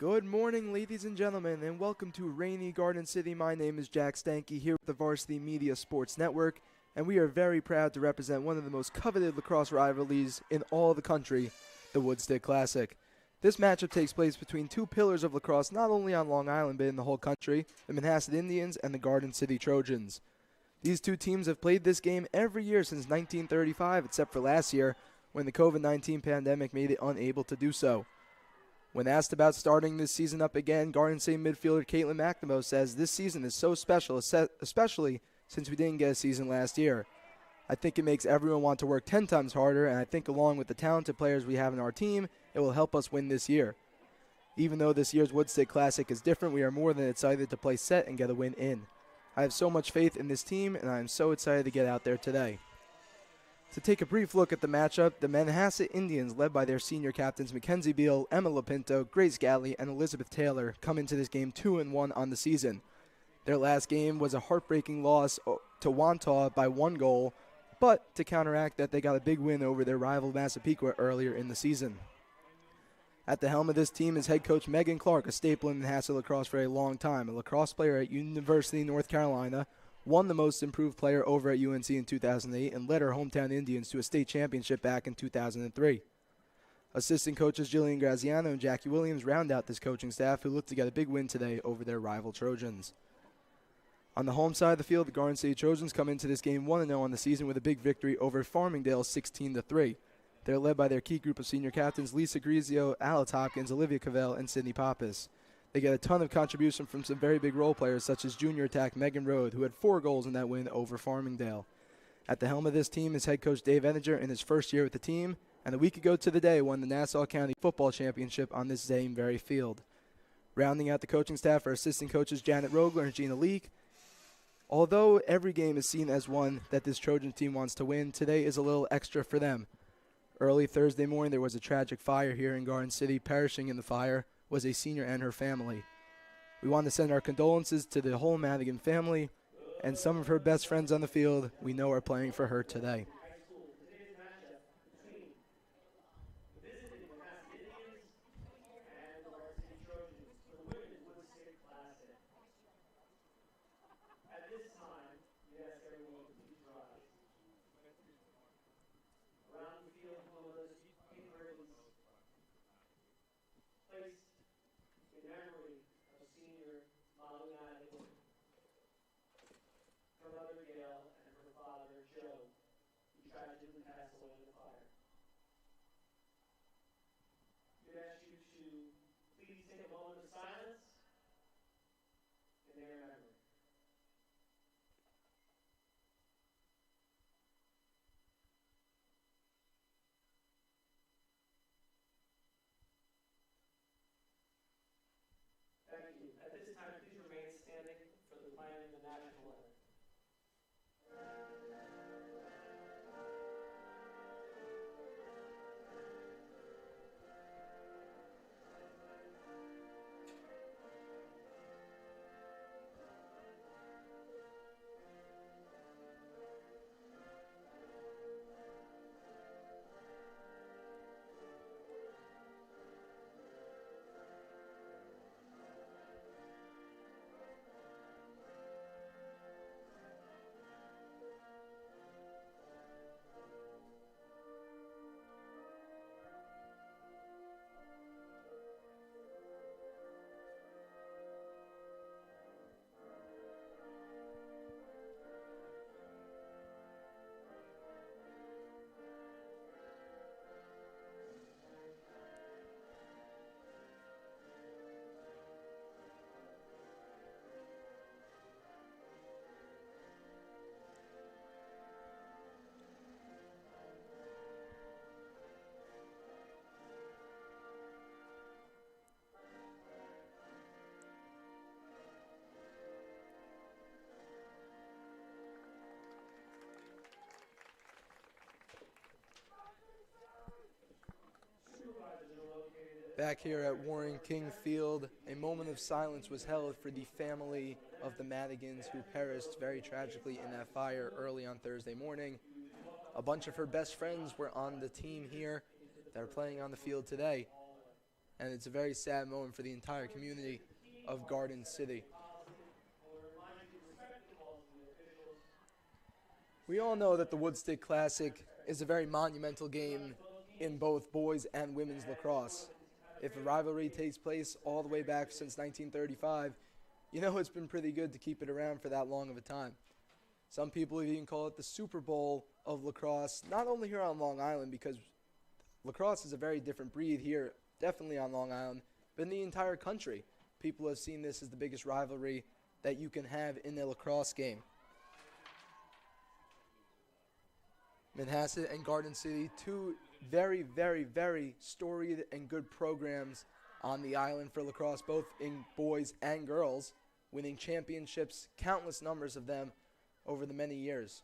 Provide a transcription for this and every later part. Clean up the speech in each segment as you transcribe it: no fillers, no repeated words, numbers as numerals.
Good morning, ladies and gentlemen, and welcome to rainy Garden City. My name is Jack Stanky here with the Varsity Media Sports Network, and we are very proud to represent one of the most coveted lacrosse rivalries in all the country, the Woodstick Classic. This matchup takes place between two pillars of lacrosse not only on Long Island but in the whole country, the Manhasset Indians and the Garden City Trojans. These two teams have played this game every year since 1935, except for last year when the COVID-19 pandemic made it unable to do so. When asked about starting this season up again, Garden City midfielder Caitlin McNamara says this season is so special, especially since we didn't get a season last year. I think it makes everyone want to work 10 times harder, and I think along with the talented players we have in our team, it will help us win this year. Even though this year's Woodstick Classic is different, we are more than excited to play set and get a win in. I have so much faith in this team, and I am so excited to get out there today. To take a brief look at the matchup, the Manhasset Indians, led by their senior captains Mackenzie Beal, Emma Lapinto, Grace Galley, and Elizabeth Taylor, come into this game 2-1 on the season. Their last game was a heartbreaking loss to Wantagh by 1 goal, but to counteract that, they got a big win over their rival Massapequa earlier in the season. At the helm of this team is head coach Megan Clark, a staple in Manhasset lacrosse for a long time, a lacrosse player at University of North Carolina, won the most improved player over at UNC in 2008, and led her hometown Indians to a state championship back in 2003. Assistant coaches Jillian Graziano and Jackie Williams round out this coaching staff, who look to get a big win today over their rival Trojans. On the home side of the field, the Garden City Trojans come into this game 1-0 on the season with a big victory over Farmingdale 16-3. They're led by their key group of senior captains Lisa Grizio, Alice Hopkins, Olivia Cavell, and Sydney Pappas. They get a ton of contribution from some very big role players such as junior attack Megan Rode, who had 4 goals in that win over Farmingdale. At the helm of this team is head coach Dave Ettinger in his first year with the team, and a week ago to the day won the Nassau County Football Championship on this same very field. Rounding out the coaching staff are assistant coaches Janet Rogler and Gina Leak. Although every game is seen as one that this Trojan team wants to win, today is a little extra for them. Early Thursday morning there was a tragic fire here in Garden City. Perishing in the fire was a senior and her family. We want to send our condolences to the whole Madigan family, and some of her best friends on the field we know are playing for her today. Back here at Warren King Field, a moment of silence was held for the family of the Madigans who perished very tragically in that fire early on Thursday morning. A bunch of her best friends were on the team here that are playing on the field today. and it's a very sad moment for the entire community of Garden City. We all know that the Woodstick Classic is a very monumental game in both boys and women's lacrosse. If a rivalry takes place all the way back since 1935, you know it's been pretty good to keep it around for that long of a time. Some people even call it the Super Bowl of lacrosse, not only here on Long Island, because lacrosse is a very different breed here, definitely on Long Island, but in the entire country. People have seen this as the biggest rivalry that you can have in a lacrosse game. Manhasset and Garden City, two very, very, very storied and good programs on the island for lacrosse, both in boys and girls, winning championships, countless numbers of them over the many years.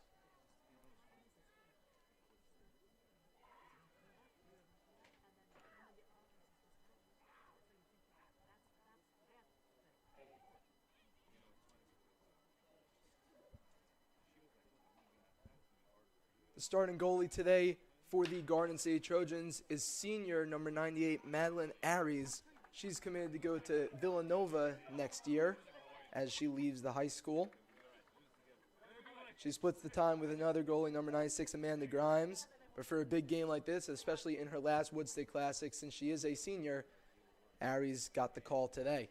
The starting goalie today for the Garden City Trojans is senior number 98, Madeline Aries. She's committed to go to Villanova next year as she leaves the high school. She splits the time with another goalie, number 96, Amanda Grimes. But for a big game like this, especially in her last Woodstick Classic, since she is a senior, Aries got the call today.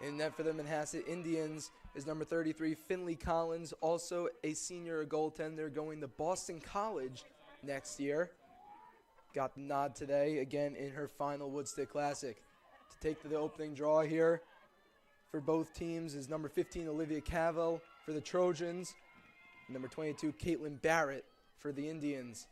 In net for the Manhasset Indians is number 33, Finley Collins, also a senior goaltender going to Boston College next year. Got the nod today, again in her final Woodstick Classic. To take the opening draw here for both teams is number 15, Olivia Cavill for the Trojans, and number 22, Caitlin Barrett for the Indians.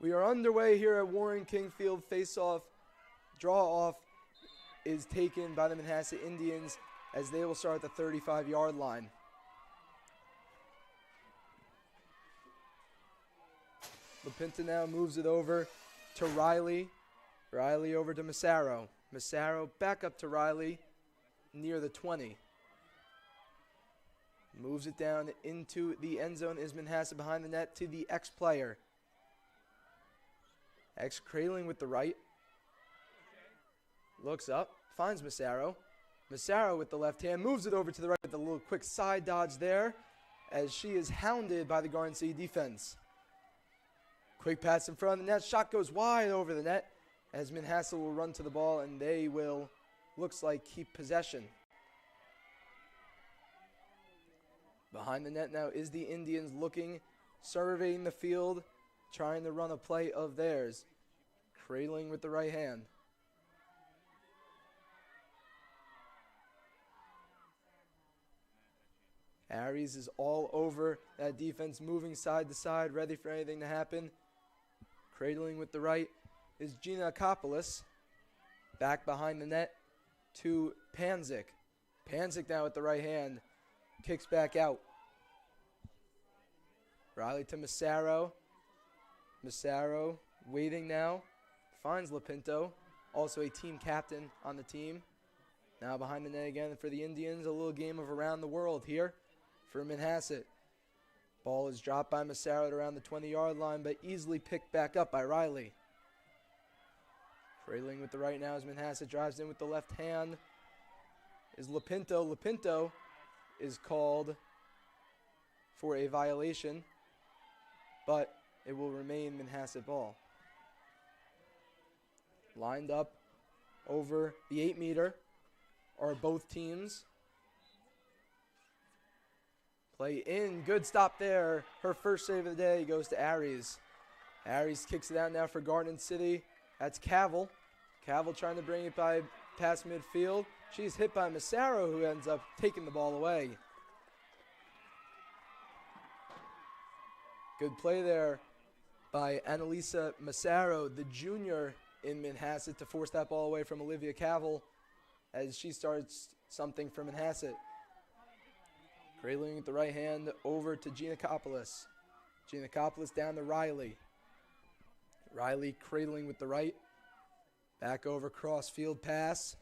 We are underway here at Warren King Field. Face-off, draw-off is taken by the Manhasset Indians as they will start at the 35-yard line. LaPinta now moves it over to Riley. Riley over to Massaro. Massaro back up to Riley near the 20. Moves it down into the end zone is Manhasset behind the net to the X-player. X cradling with the right. Looks up, finds Massaro. Massaro with the left hand, moves it over to the right with a little quick side dodge there as she is hounded by the Garden City defense. Quick pass in front of the net, shot goes wide over the net as Manhasset will run to the ball and they will, looks like, keep possession. Behind the net now is the Indians looking, surveying the field, trying to run a play of theirs. Cradling with the right hand. Aries is all over that defense, moving side to side, ready for anything to happen. Cradling with the right is Gina Akopoulos. Back behind the net to Panzik. Panzik now with the right hand. Kicks back out. Riley to Massaro. Massaro waiting now. Finds Lapinto, also a team captain on the team. Now behind the net again for the Indians. A little game of around the world here for Manhasset. Ball is dropped by Massaro at around the 20-yard line, but easily picked back up by Riley. Cradling with the right now as Manhasset drives in with the left hand is Lapinto. Lapinto is called for a violation, but it will remain Manhasset ball. Lined up over the 8-meter are both teams. Play in, good stop there. Her first save of the day goes to Aries. Aries kicks it out now for Garden City. That's Cavill. Cavill trying to bring it by past midfield. She's hit by Massaro, who ends up taking the ball away. Good play there by Annalisa Massaro, the junior in Manhasset, to force that ball away from Olivia Cavill. as she starts something for Manhasset. Cradling with the right hand over to Giannakopoulos. Giannakopoulos down to Riley. Riley cradling with the right. Back over, cross-field pass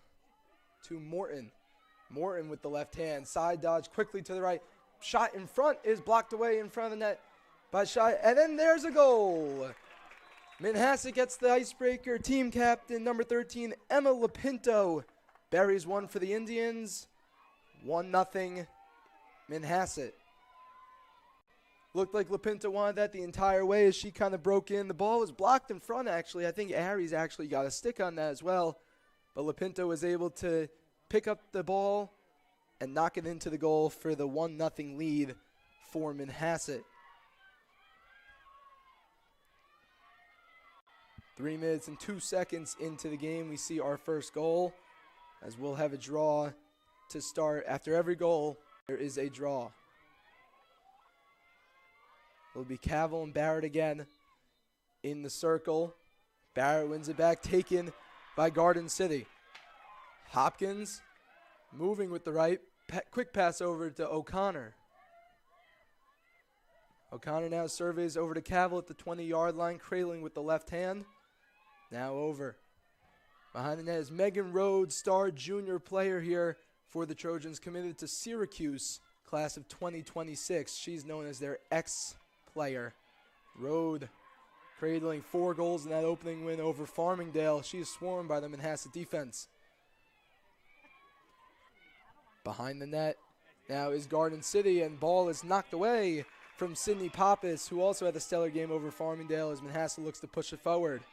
to Morton. Morton with the left hand. Side dodge quickly to the right. Shot in front is blocked away in front of the net by Shai. And then there's a goal. Manhasset gets the icebreaker. Team captain number 13, Emma Lapinto, buries one for the Indians. 1-0 Manhasset. Looked like Lapinto wanted that the entire way as she kind of broke in. The ball was blocked in front, actually. I think Aries actually got a stick on that as well. But Lapinto was able to pick up the ball and knock it into the goal for the 1-0 lead for Manhasset. 3 minutes and 2 seconds into the game, we see our first goal, as we'll have a draw to start. After every goal, there is a draw. It'll be Cavill and Barrett again in the circle. Barrett wins it back, taken by Garden City. Hopkins moving with the right. Quick pass over to O'Connor. O'Connor now surveys over to Cavill at the 20-yard line, cradling with the left hand. Now over. Behind the net is Megan Rhodes, star junior player here for the Trojans, committed to Syracuse, class of 2026. She's known as their ex-player. Rhodes cradling 4 goals in that opening win over Farmingdale. She is swarmed by the Manhasset defense. Behind the net now is Garden City, and ball is knocked away from Sydney Pappas, who also had a stellar game over Farmingdale as Manhasset looks to push it forward.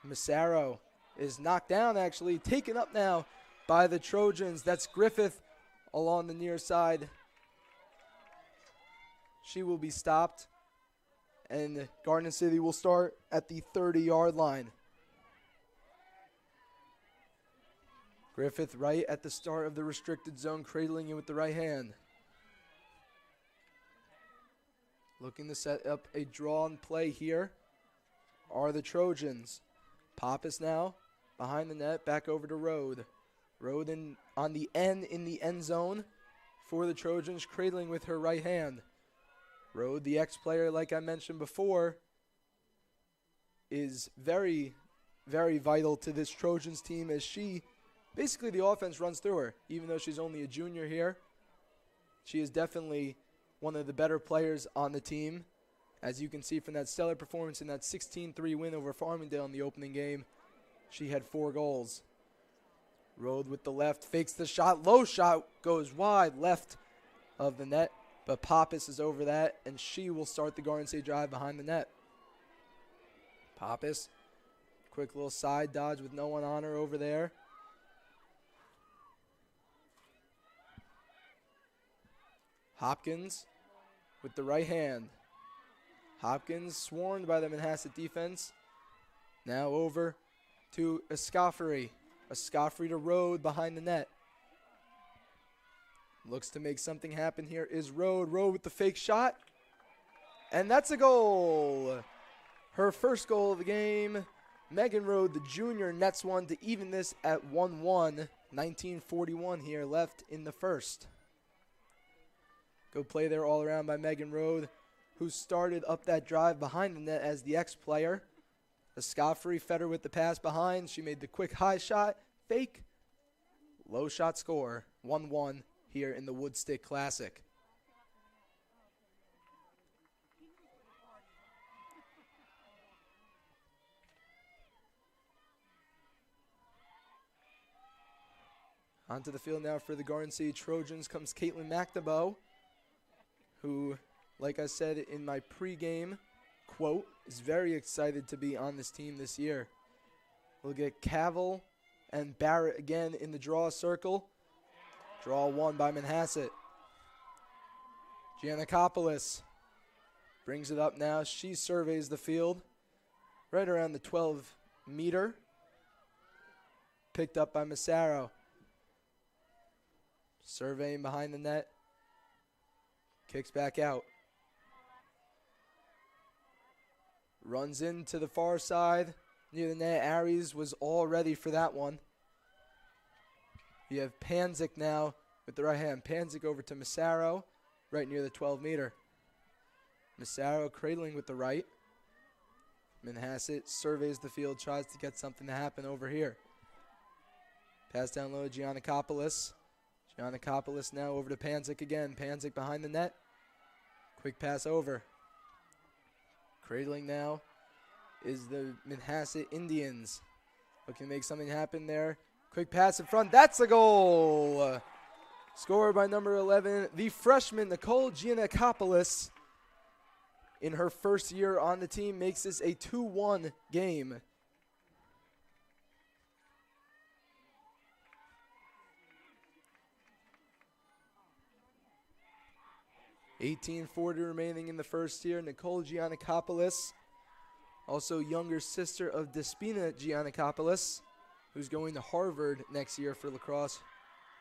Massaro is knocked down, actually, taken up now by the Trojans. That's Griffith along the near side. She will be stopped, and Garden City will start at the 30-yard line. Griffith right at the start of the restricted zone, cradling it with the right hand. Looking to set up a drawn play here are the Trojans. Pappas now behind the net, back over to Rhodes. Rhodes on the end in the end zone for the Trojans, cradling with her right hand. Rhodes, the ex-player, like I mentioned before, is very, very vital to this Trojans team, as she, basically the offense runs through her. Even though she's only a junior here, she is definitely one of the better players on the team. As you can see from that stellar performance in that 16-3 win over Farmingdale in the opening game, she had 4 goals. Rhodes with the left, fakes the shot, low shot, goes wide left of the net, but Pappas is over that, and she will start the Garden City drive behind the net. Pappas, quick little side dodge with no one on her over there. Hopkins with the right hand. Hopkins swarmed by the Manhasset defense. Now over to Escoffery. Escoffery to Rhodes behind the net. Looks to make something happen here is Rhodes. Rhodes with the fake shot. And that's a goal. Her first goal of the game. Megan Rhodes, the junior, nets one to even this at 1-1. 19:41 here left in the first. Good play there all around by Megan Rhodes, who started up that drive behind the net as the ex-player. Escoffery fed her with the pass behind. She made the quick high shot, fake, low shot score. 1-1 here in the Woodstick Classic. Onto the field now for the Garden City Trojans comes Caitlin McNaboe, who, like I said in my pregame quote, is very excited to be on this team this year. We'll get Cavill and Barrett again in the draw circle. Draw 1 by Manhasset. Giannakopoulos brings it up now. She surveys the field right around the 12-meter. Picked up by Massaro. Surveying behind the net. Kicks back out. Runs into the far side near the net. Aries was all ready for that one. You have Panzik now with the right hand. Panzik over to Massaro, right near the 12-meter. Massaro cradling with the right. Manhasset surveys the field, tries to get something to happen over here. Pass down low to Giannakopoulos. Giannakopoulos now over to Panzik again. Panzik behind the net. Quick pass over. Cradling now is the Manhasset Indians. Looking to make something happen there. Quick pass in front. That's a goal! Scored by number 11, the freshman Nicole Giannakopoulos. In her first year on the team, makes this a 2-1 game. $18.40 remaining in the first year. Nicole Giannakopoulos, also younger sister of Despina Giannakopoulos, who's going to Harvard next year for lacrosse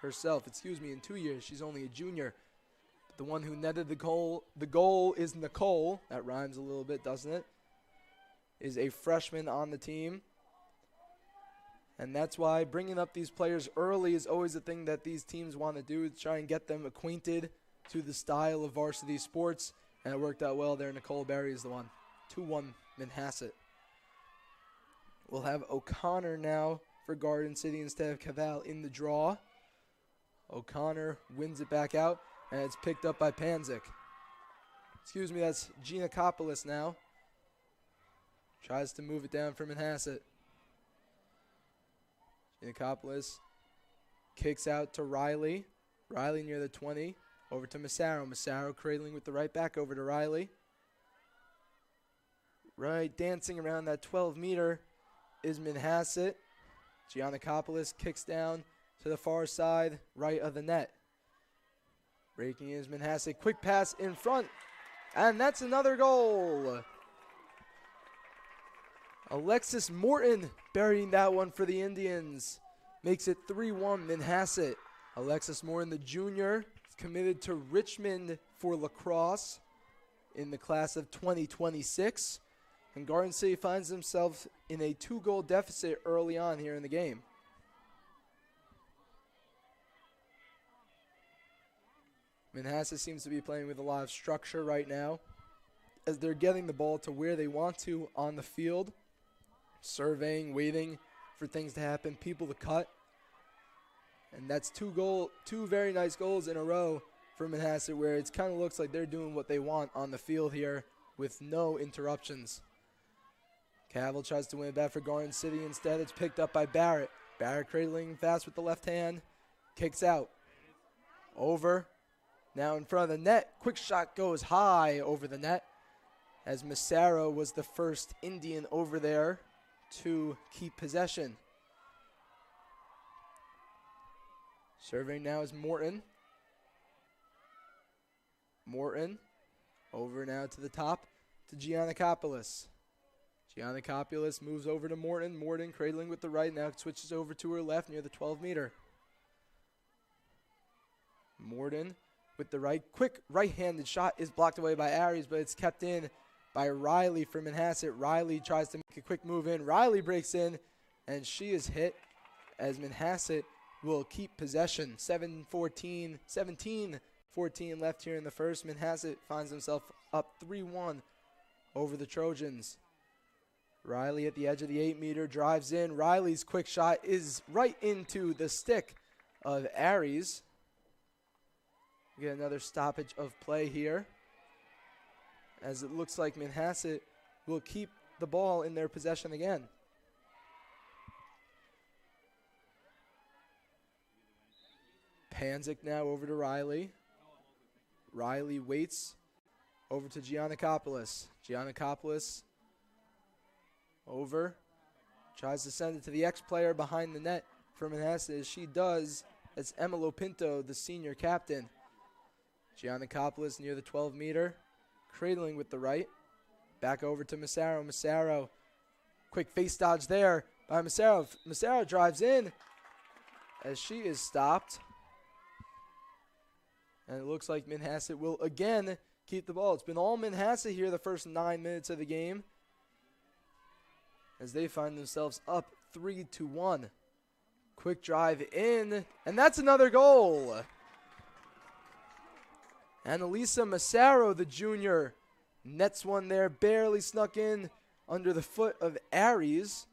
herself. In 2 years. She's only a junior. The one who netted the goal is Nicole. That rhymes a little bit, doesn't it? Is a freshman on the team. And that's why bringing up these players early is always the thing that these teams want to do, to try and get them acquainted to the style of varsity sports. And it worked out well there. Nicole Berry is the one. 2-1 Manhasset. We'll have O'Connor now for Garden City instead of Cavall in the draw. O'Connor wins it back out. And it's picked up by Panzik. That's Giannakopoulos now. Tries to move it down for Manhasset. Giannakopoulos kicks out to Riley. Riley near the 20. Over to Massaro. Massaro cradling with the right back over to Riley. Right, dancing around that 12-meter is Manhasset. Giannakopoulos kicks down to the far side, right of the net. Breaking is Manhasset. Quick pass in front. And that's another goal. Alexis Morton burying that one for the Indians. Makes it 3-1 Manhasset. Alexis Morton, the junior, is committed to Richmond for lacrosse in the class of 2026. And Garden City finds themselves in a 2-goal deficit early on here in the game. Manhasset seems to be playing with a lot of structure right now as they're getting the ball to where they want to on the field, surveying, waiting for things to happen, people to cut. And that's two very nice goals in a row for Manhasset, where it kind of looks like they're doing what they want on the field here with no interruptions. Cavell tries to win it back for Garden City. Instead, it's picked up by Barrett. Barrett cradling fast with the left hand. Kicks out. Over. Now in front of the net. Quick shot goes high over the net, as Massaro was the first Indian over there to keep possession. Serving now is Morton. Morton over now to the top to Giannakopoulos. Giannakopoulos moves over to Morton. Morton cradling with the right, now switches over to her left near the 12-meter. Morton with the right. Quick right-handed shot is blocked away by Aries, but it's kept in by Riley for Manhasset. Riley tries to make a quick move in. Riley breaks in, and she is hit as Manhasset will keep possession. 17-14 left here in the first. Manhasset finds himself up 3-1 over the Trojans. Riley at the edge of the 8-meter drives in. Riley's quick shot is right into the stick of Aries. We get another stoppage of play here, as it looks like Manhasset will keep the ball in their possession again. Panzik now over to Riley. Riley waits over to Giannakopoulos. Giannakopoulos over. Tries to send it to the ex-player behind the net for Manhasset. As she does, it's Emma Lopinto, the senior captain. Giannakopoulos near the 12-meter. Cradling with the right. Back over to Massaro. Massaro. Quick face dodge there by Massaro. Massaro drives in as she is stopped. And it looks like Manhasset will again keep the ball. It's been all Manhasset here the first 9 minutes of the game, as they find themselves up 3-1. Quick drive in, and that's another goal. Annalisa Massaro, the junior, nets one there, barely snuck in under the foot of Aries.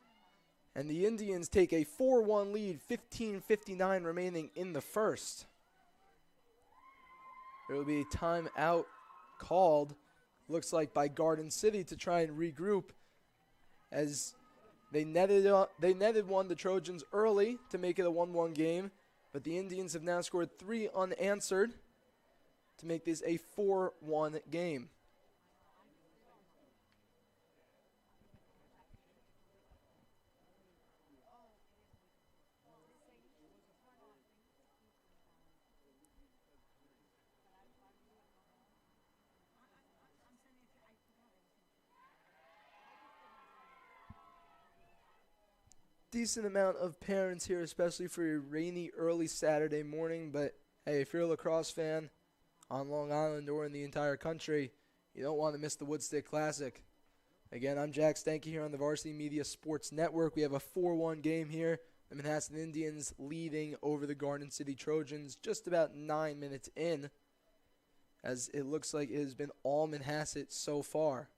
And the Indians take a 4-1 lead, 15:59 remaining in the first. There will be a timeout called, looks like by Garden City, to try and regroup, as they netted one, the Trojans, early to make it a 1-1 game. But the Indians have now scored 3 unanswered to make this a 4-1 game. Decent amount of parents here, especially for your rainy early Saturday morning. But hey, if you're a lacrosse fan on Long Island or in the entire country, you don't want to miss the Woodstick Classic. Again, I'm Jack Stanky here on the Varsity Media Sports Network. We have a 4-1 game here. The Manhasset Indians leading over the Garden City Trojans just about 9 minutes in, as it looks like it has been all Manhasset so far.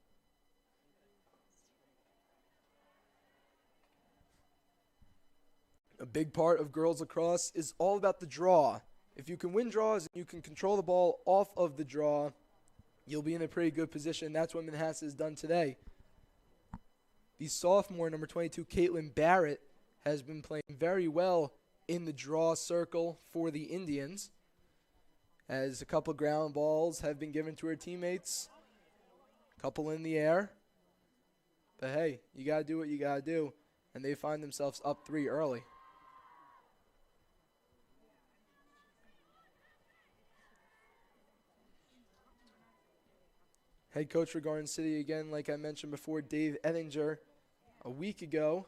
A big part of girls lacrosse is all about the draw. If you can win draws and you can control the ball off of the draw, you'll be in a pretty good position. That's what Manhasset has done today. The sophomore, number 22, Caitlin Barrett, has been playing very well in the draw circle for the Indians, as a couple ground balls have been given to her teammates, a couple in the air. But hey, you got to do what you got to do, and they find themselves up 3 early. Head coach for Garden City, again, like I mentioned before, Dave Ettinger, a week ago,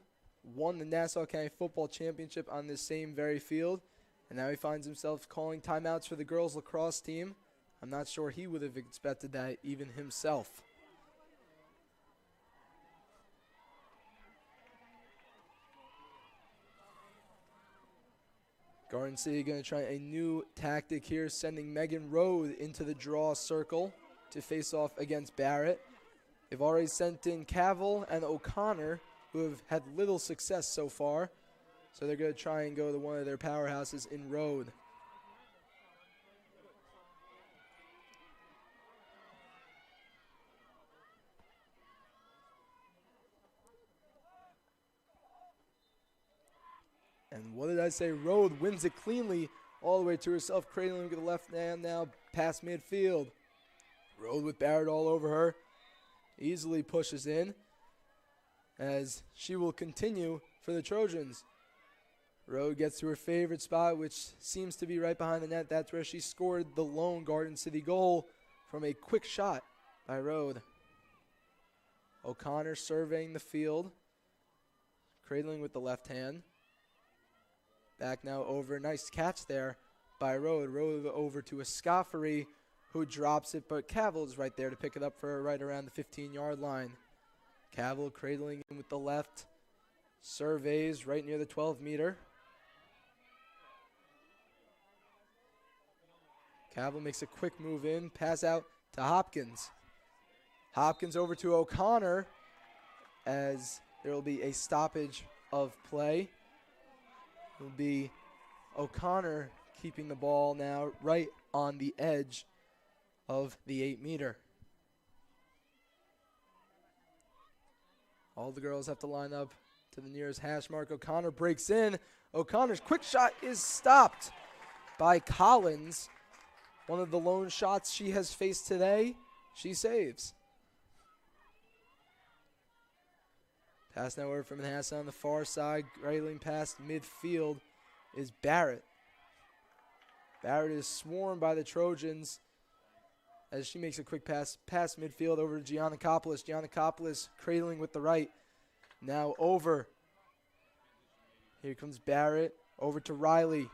won the Nassau County Football Championship on this same very field, and now he finds himself calling timeouts for the girls lacrosse team. I'm not sure he would have expected that even himself. Garden City going to try a new tactic here, sending Megan Rode into the draw circle to face off against Barrett. They've already sent in Cavill and O'Connor, who have had little success so far. So they're going to try and go to one of their powerhouses in Rode. And what did I say? Rode wins it cleanly all the way to herself, cradling with the left hand now past midfield. Rode with Barrett all over her. Easily pushes in, as she will continue for the Trojans. Rode gets to her favorite spot, which seems to be right behind the net. That's where she scored the lone Garden City goal from a quick shot by Rode. O'Connor surveying the field, cradling with the left hand. Back now over. Nice catch there by Rode. Rode over to Escoffery, who drops it, but Cavill is right there to pick it up for her right around the 15-yard line. Cavill cradling in with the left, surveys right near the 12-meter. Cavill makes a quick move in, pass out to Hopkins. Hopkins over to O'Connor, as there will be a stoppage of play. It will be O'Connor keeping the ball now right on the edge of the 8-meter. All the girls have to line up to the nearest hash mark. O'Connor breaks in. O'Connor's quick shot is stopped by Collins. One of the lone shots she has faced today, she saves. Pass now over from Manhasset on the far side. Railing past midfield is Barrett. Barrett is swarmed by the Trojans, as she makes a quick pass past midfield over to Giannakopoulos. Giannakopoulos cradling with the right. Now over. Here comes Barrett. Over to Riley.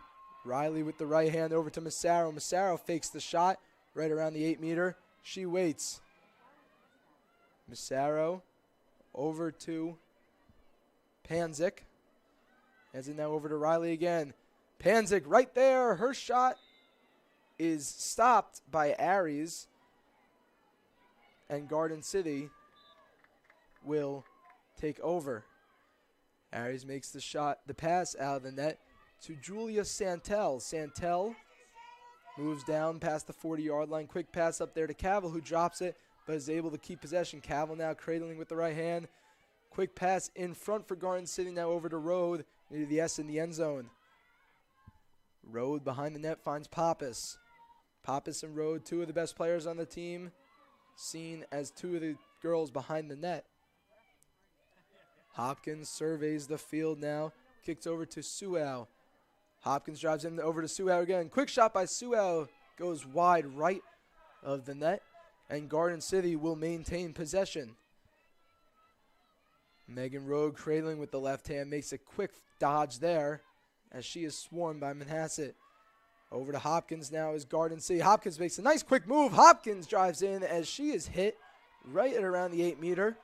Riley with the right hand over to Massaro. Massaro fakes the shot right around the 8-meter. She waits. Massaro over to Panzik. Hands it now over to Riley again. Panzik right there. Her shot is stopped by Aries. And Garden City will take over. Aries makes the pass out of the net to Julia Santel. Santel moves down past the 40-yard line. Quick pass up there to Cavill, who drops it, but is able to keep possession. Cavill now cradling with the right hand. Quick pass in front for Garden City, now over to Rode, near the S in the end zone. Rode behind the net finds Pappas. Pappas and Rode, two of the best players on the team, seen as two of the girls behind the net. Hopkins surveys the field now, kicks over to Suau. Hopkins drives in over to Suau again. Quick shot by Suau, goes wide right of the net, and Garden City will maintain possession. Megan Rode cradling with the left hand, makes a quick dodge there as she is swarmed by Manhasset. Over to Hopkins now is Garden City. Hopkins makes a nice quick move. Hopkins drives in as she is hit right at around the 8-meter.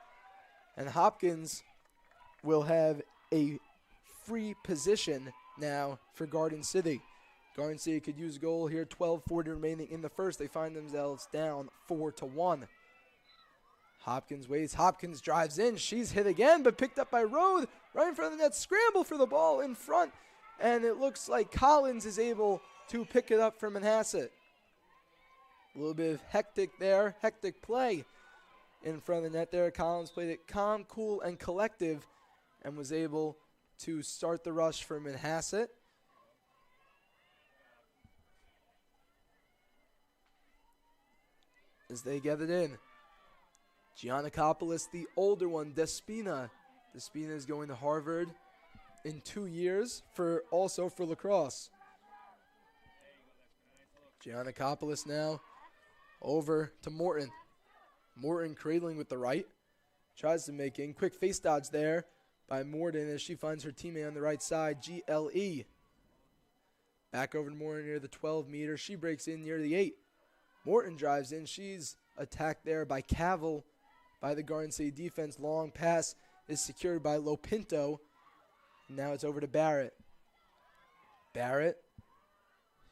And Hopkins will have a free position now for Garden City. Garden City could use a goal here. 12:40 remaining in the first. They find themselves down 4-1. Hopkins waits. Hopkins drives in. She's hit again, but picked up by Rode right in front of the net. Scramble for the ball in front. And it looks like Collins is able to pick it up for Manhasset. A little bit of hectic play in front of the net there. Collins played it calm, cool, and collective and was able to start the rush for Manhasset. As they get it in. Giannakopoulos, the older one, Despina. Despina is going to Harvard in 2 years, also for lacrosse. Giannakopoulos now over to Morton. Morton cradling with the right. Tries to make in. Quick face dodge there by Morton as she finds her teammate on the right side, GLE. Back over to Morton near the 12-meter. She breaks in near the 8. Morton drives in. She's attacked there by Cavill by the Garden City defense. Long pass is secured by Lopinto. Now it's over to Barrett. Barrett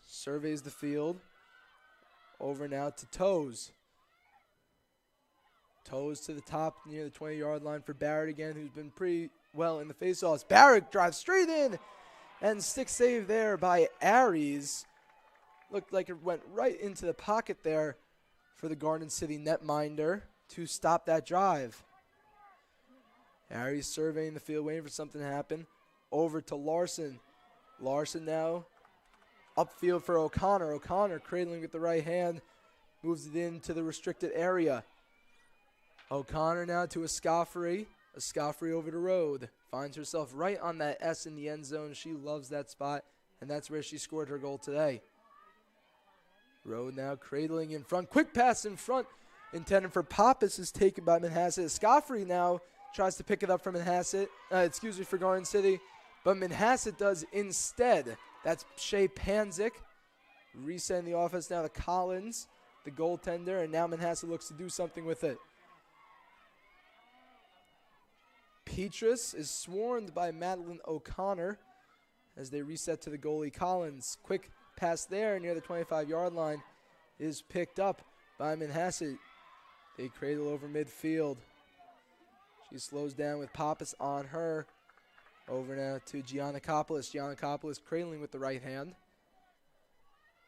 surveys the field. Over now to Toes. Toes to the top near the 20-yard line for Barrett again, who's been pretty well in the faceoffs. Barrett drives straight in, and stick save there by Aries. Looked like it went right into the pocket there for the Garden City netminder to stop that drive. Aries surveying the field, waiting for something to happen. Over to Larson. Larson now upfield for O'Connor. O'Connor cradling with the right hand, moves it into the restricted area. O'Connor now to Escoffery. Escoffery over to Rode. Finds herself right on that S in the end zone. She loves that spot, and that's where she scored her goal today. Rode now cradling in front. Quick pass in front, intended for Pappas, is taken by Manhasset. Escoffery now tries to pick it up from Manhasset. For Garden City. But Manhasset does instead. That's Shea Panzik. Resetting the offense now to Collins, the goaltender, and now Manhasset looks to do something with it. Petrus is swarmed by Madeline O'Connor as they reset to the goalie Collins. Quick pass there near the 25-yard line is picked up by Manhasset. They cradle over midfield. She slows down with Pappas on her. Over now to Giannakopoulos. Giannakopoulos cradling with the right hand.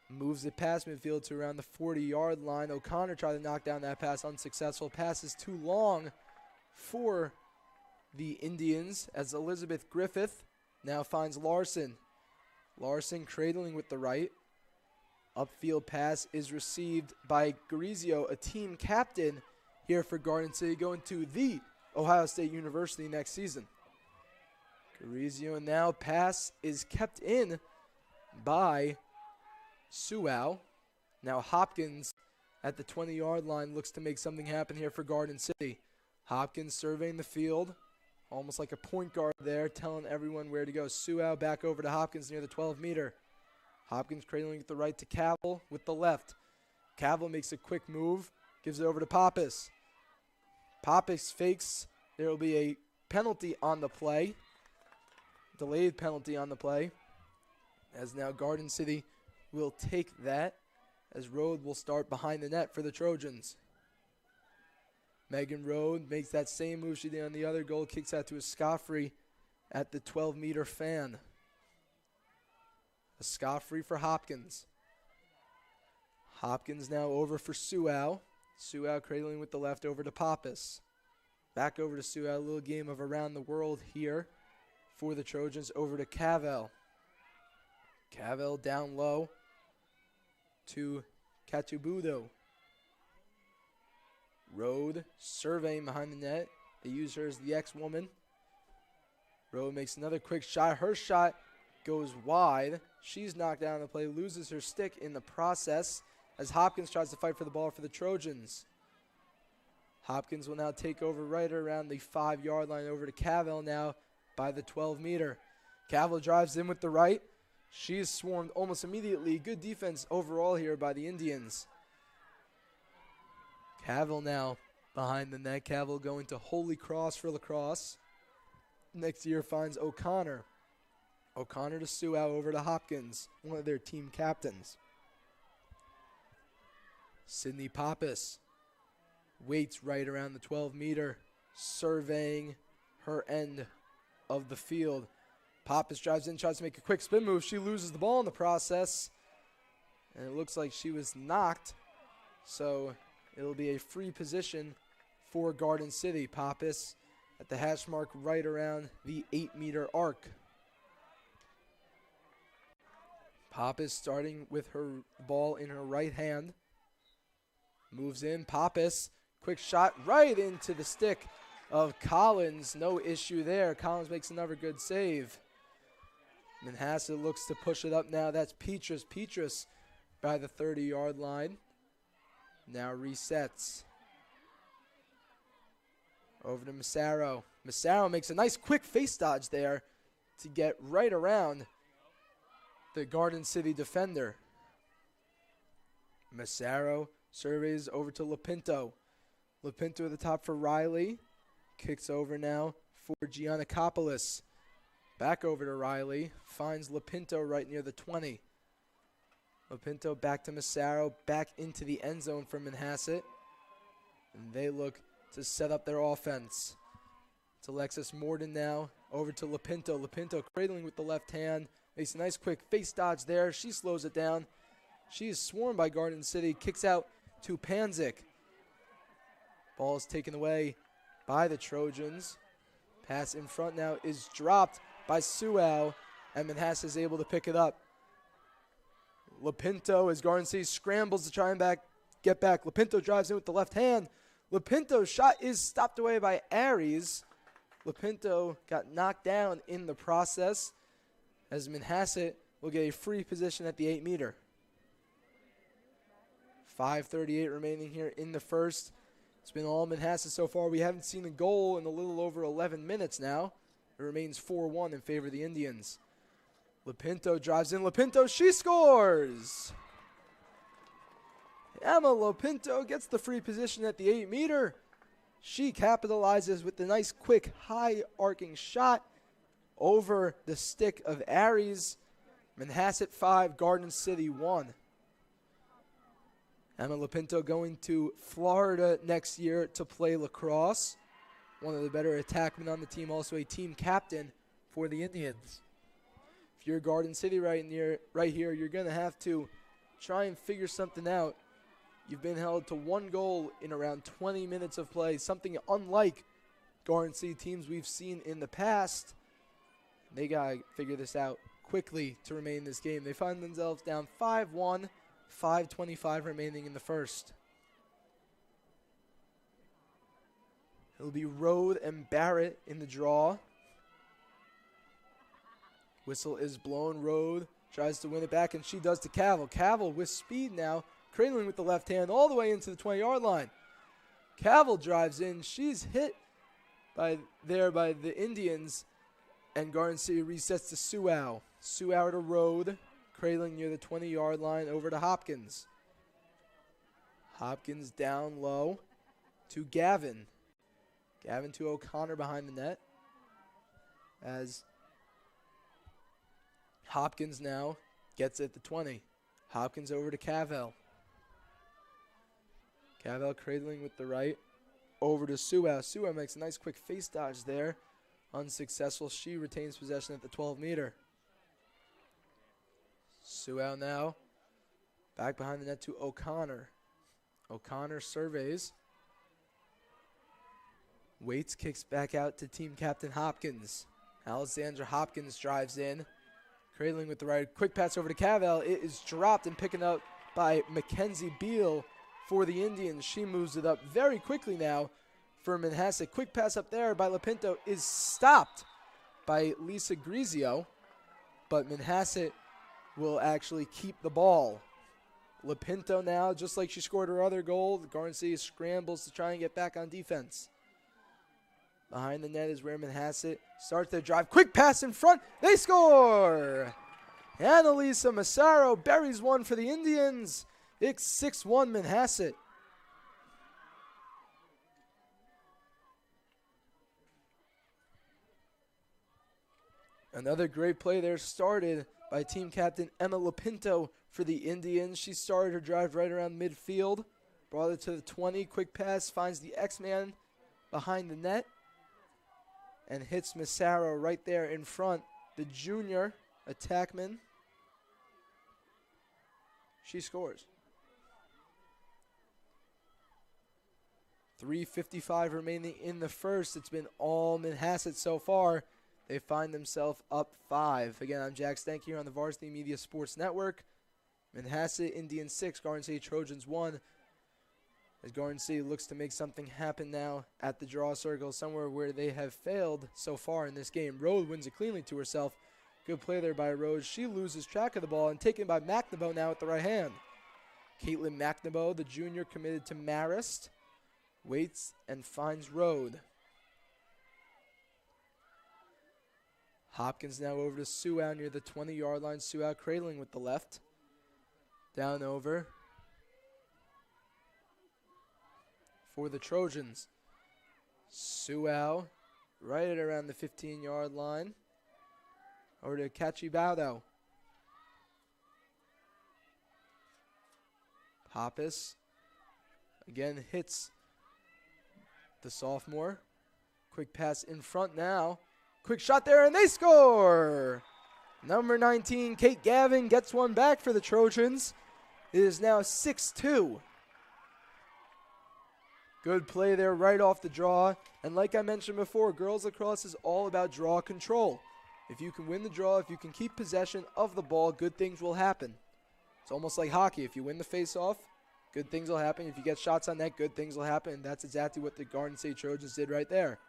Moves it past midfield to around the 40-yard line. O'Connor tried to knock down that pass, unsuccessful. Pass is too long for the Indians as Elizabeth Griffith now finds Larson. Larson cradling with the right. Upfield pass is received by Garizio, a team captain here for Garden City, going to the Ohio State University next season. Garizio now pass is kept in by Suau. Now Hopkins at the 20-yard line looks to make something happen here for Garden City. Hopkins surveying the field, almost like a point guard there, telling everyone where to go. Suau back over to Hopkins near the 12-meter. Hopkins cradling with the right to Cavill with the left. Cavill makes a quick move, gives it over to Pappas. Pappas fakes. There will be a penalty on the play. delayed penalty on the play, as now Garden City will take that, as Rode will start behind the net for the Trojans. Megan Rode makes that same move she did on the other goal, kicks out to a Scoffrey at the 12-meter fan. A Scoffrey for Hopkins. Hopkins now over for Suau. Suau cradling with the left over to Pappas. Back over to Suau, a little game of around the world here for the Trojans, over to Cavell. Cavell down low to Catubudo. Rode surveying behind the net. They use her as the X-woman. Rode makes another quick shot. Her shot goes wide. She's knocked down on the play, loses her stick in the process as Hopkins tries to fight for the ball for the Trojans. Hopkins will now take over right around the 5-yard line over to Cavell now by the 12-meter. Cavell drives in with the right. She is swarmed almost immediately. Good defense overall here by the Indians. Cavell now behind the net. Cavell going to Holy Cross for Lacrosse. Next year finds O'Connor. O'Connor to Suau over to Hopkins, one of their team captains. Sydney Pappas waits right around the 12-meter, surveying her end of the field. Pappas drives in, tries to make a quick spin move. She loses the ball in the process, and it looks like she was knocked. So it'll be a free position for Garden City. Pappas at the hash mark right around the 8-meter arc. Pappas starting with her ball in her right hand. Moves in, Pappas, quick shot right into the stick of Collins. No issue there. Collins makes another good save. Manhasset looks to push it up now. That's Petrus. Petrus by the 30-yard line. Now resets. Over to Massaro. Massaro makes a nice quick face dodge there to get right around the Garden City defender. Massaro surveys over to Lapinto. Lapinto at the top for Riley. Kicks over now for Giannakopoulos. Back over to Riley. Finds Lapinto right near the 20. Lapinto back to Massaro. Back into the end zone for Manhasset. And they look to set up their offense. It's Alexis Morden now. Over to Lapinto. Lapinto cradling with the left hand. Makes a nice quick face dodge there. She slows it down. She is swarmed by Garden City. Kicks out to Panzik. Ball is taken away by the Trojans. Pass in front now is dropped by Suau, and Manhasset is able to pick it up. Lapinto, as Garden City scrambles to try and get back. Lapinto drives in with the left hand. Lapinto's shot is stopped away by Aries. Lapinto got knocked down in the process, as Manhasset will get a free position at the 8-meter. 5:38 remaining here in the first. It's been all Manhasset so far. We haven't seen a goal in a little over 11 minutes now. It remains 4-1 in favor of the Indians. Lapinto drives in. Lapinto, she scores! Emma Lapinto gets the free position at the 8-meter. She capitalizes with the nice, quick, high arcing shot over the stick of Aries. Manhasset 5, Garden City 1. Emma Lapinto going to Florida next year to play lacrosse. One of the better attackmen on the team, also a team captain for the Indians. If you're Garden City right here, you're going to have to try and figure something out. You've been held to one goal in around 20 minutes of play, something unlike Garden City teams we've seen in the past. They got to figure this out quickly to remain in this game. They find themselves down 5-1. 5:25 remaining in the first. It'll be Rode and Barrett in the draw. Whistle is blown. Rode tries to win it back, and she does to Cavell. Cavell with speed now, cradling with the left hand all the way into the 20-yard line. Cavell drives in. She's hit by the Indians, and Garden City resets to Suau. Suau to Rode, cradling near the 20-yard line over to Hopkins. Hopkins down low to Gavin. Gavin to O'Connor behind the net. As Hopkins now gets it at the 20. Hopkins over to Cavell. Cavell cradling with the right. Over to Suau. Suau makes a nice quick face dodge there. Unsuccessful. She retains possession at the 12-meter. Suau now back behind the net to O'Connor. O'Connor surveys. Waits, kicks back out to team captain Hopkins. Alexandra Hopkins drives in. Cradling with the right. Quick pass over to Cavell. It is dropped and picking up by Mackenzie Beal for the Indians. She moves it up very quickly now for Manhasset. Quick pass up there by Lapinto is stopped by Lisa Grizio, but Manhasset will actually keep the ball. Lapinto now, just like she scored her other goal, the Garden City scrambles to try and get back on defense. Behind the net is where Manhasset starts their drive. Quick pass in front. They score! Annalisa Massaro buries one for the Indians. It's 6-1 Manhasset. Another great play there started by team captain Emma Lapinto for the Indians. She started her drive right around midfield. Brought it to the 20. Quick pass finds the X-Man behind the net. And hits Massaro right there in front. The junior attackman. She scores. 3:55 remaining in the first. It's been all Manhasset so far. They find themselves up 5. Again, I'm Jack Stank here on the Varsity Media Sports Network. Manhasset Indians 6, Garden City Trojans 1. As Garden City looks to make something happen now at the draw circle, somewhere where they have failed so far in this game. Rode wins it cleanly to herself. Good play there by Rode. She loses track of the ball and taken by McNabo now at the right hand. Caitlin McNabo, the junior, committed to Marist. Waits and finds Rode. Hopkins now over to Suau near the 20-yard line. Suau cradling with the left. Down over for the Trojans. Suau right at around the 15-yard line. Over to Cachibaudo. Pappas again hits the sophomore. Quick pass in front now. Quick shot there, and they score! Number 19, Kate Gavin, gets one back for the Trojans. It is now 6-2. Good play there right off the draw. And like I mentioned before, girls lacrosse is all about draw control. If you can win the draw, if you can keep possession of the ball, good things will happen. It's almost like hockey. If you win the face-off, good things will happen. If you get shots on net, good things will happen. And that's exactly what the Garden State Trojans did right there.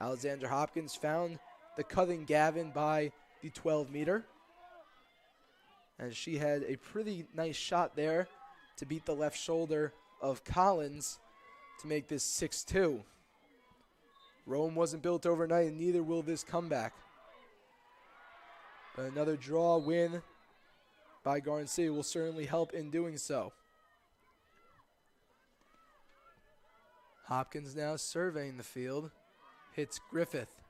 Alexandra Hopkins found the cutting Gavin by the 12-meter. And she had a pretty nice shot there to beat the left shoulder of Collins to make this 6-2. Rome wasn't built overnight, and neither will this comeback. But another draw win by Garden City will certainly help in doing so. Hopkins now surveying the field. Hits Griffith.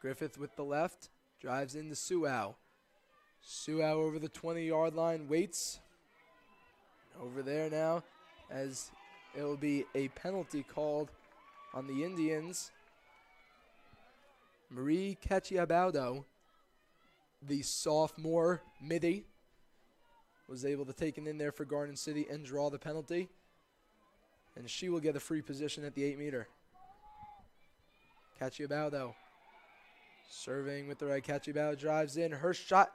Griffith with the left. Drives into Suau. Suau over the 20-yard line. Waits. Over there now as it will be a penalty called on the Indians. Marie Cachibaudo, the sophomore midi, was able to take it in there for Garden City and draw the penalty. And she will get a free position at the 8-meter. Cachibaudo surveying with the right. Cachibaudo drives in. Her shot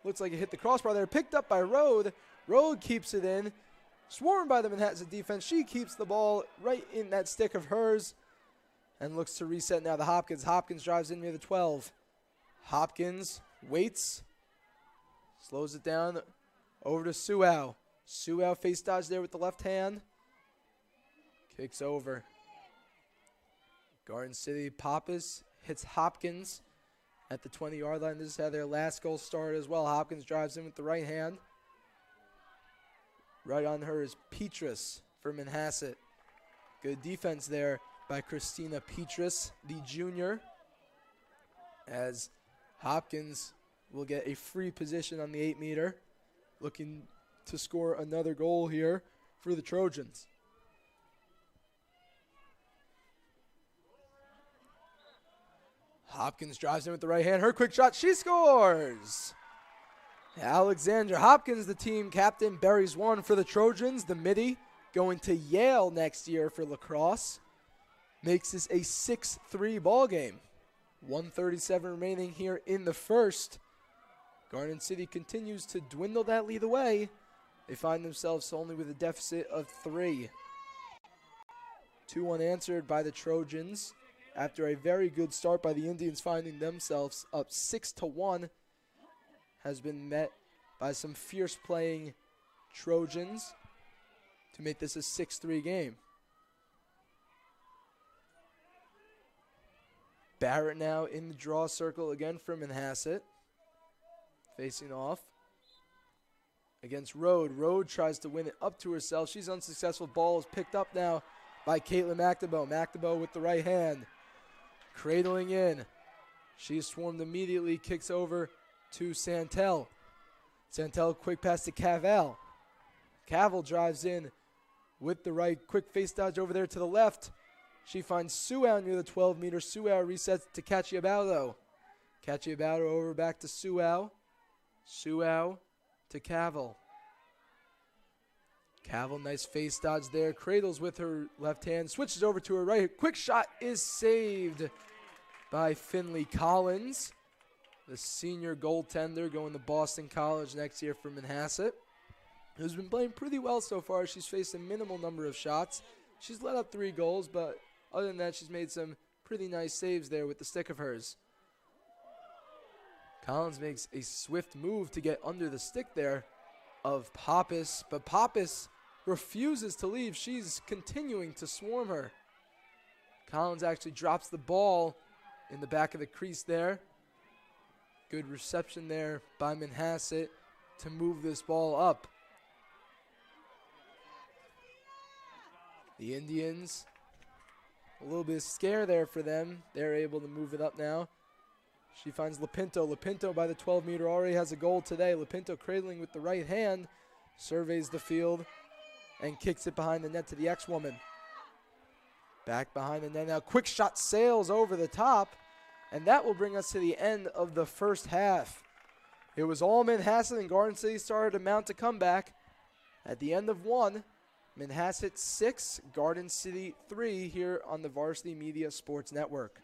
looks like it hit the crossbar there. Picked up by Rode. Rode keeps it in. Swarmed by the Manhasset defense. She keeps the ball right in that stick of hers and looks to reset now the Hopkins. Hopkins drives in near the 12. Hopkins waits. Slows it down over to Suau. Suau face dodge there with the left hand. Kicks over. Garden City Pappas hits Hopkins at the 20-yard line. This is how their last goal started as well. Hopkins drives in with the right hand. Right on her is Petrus for Manhasset. Good defense there by Christina Petrus, the junior, as Hopkins will get a free position on the 8-meter, looking to score another goal here for the Trojans. Hopkins drives in with the right hand. Her quick shot. She scores. Alexandra Hopkins, the team captain, buries one for the Trojans. The midi going to Yale next year for lacrosse. Makes this a 6-3 ball game. 1:37 remaining here in the first. Garden City continues to dwindle that lead away. They find themselves only with a deficit of 3. 2 unanswered by the Trojans after a very good start by the Indians, finding themselves up 6-1. Has been met by some fierce playing Trojans to make this a 6-3 game. Barrett now in the draw circle again for Manhasset. Facing off against Rode. Rode tries to win it up to herself. She's unsuccessful. Ball is picked up now by Caitlin McNamara. McNamara with the right hand. Cradling in. She's swarmed immediately. Kicks over to Santel. Santel quick pass to Cavell. Cavell drives in with the right. Quick face dodge over there to the left. She finds Suau near the 12-meter. Suau resets to Cacciabaldo. Cacciabaldo over back to Suau. Suau to Cavell. Cavell, nice face dodge there. Cradles with her left hand. Switches over to her right. Quick shot is saved by Finley Collins, the senior goaltender going to Boston College next year for Manhasset, who's been playing pretty well so far. She's faced a minimal number of shots. She's let up 3 goals, but other than that, she's made some pretty nice saves there with the stick of hers. Collins makes a swift move to get under the stick there of Pappas, but Pappas refuses to leave. She's continuing to swarm her. Collins actually drops the ball in the back of the crease there. Good reception there by Manhasset to move this ball up. The Indians, a little bit of scare there for them. They're able to move it up now. She finds Lapinto. Lapinto by the 12-meter already has a goal today. Lapinto cradling with the right hand, surveys the field, and kicks it behind the net to the X-Woman. Back behind the net now. Quick shot sails over the top, and that will bring us to the end of the first half. It was all Manhasset, and Garden City started to mount a comeback. At the end of 1, Manhasset 6, Garden City 3 here on the Varsity Media Sports Network.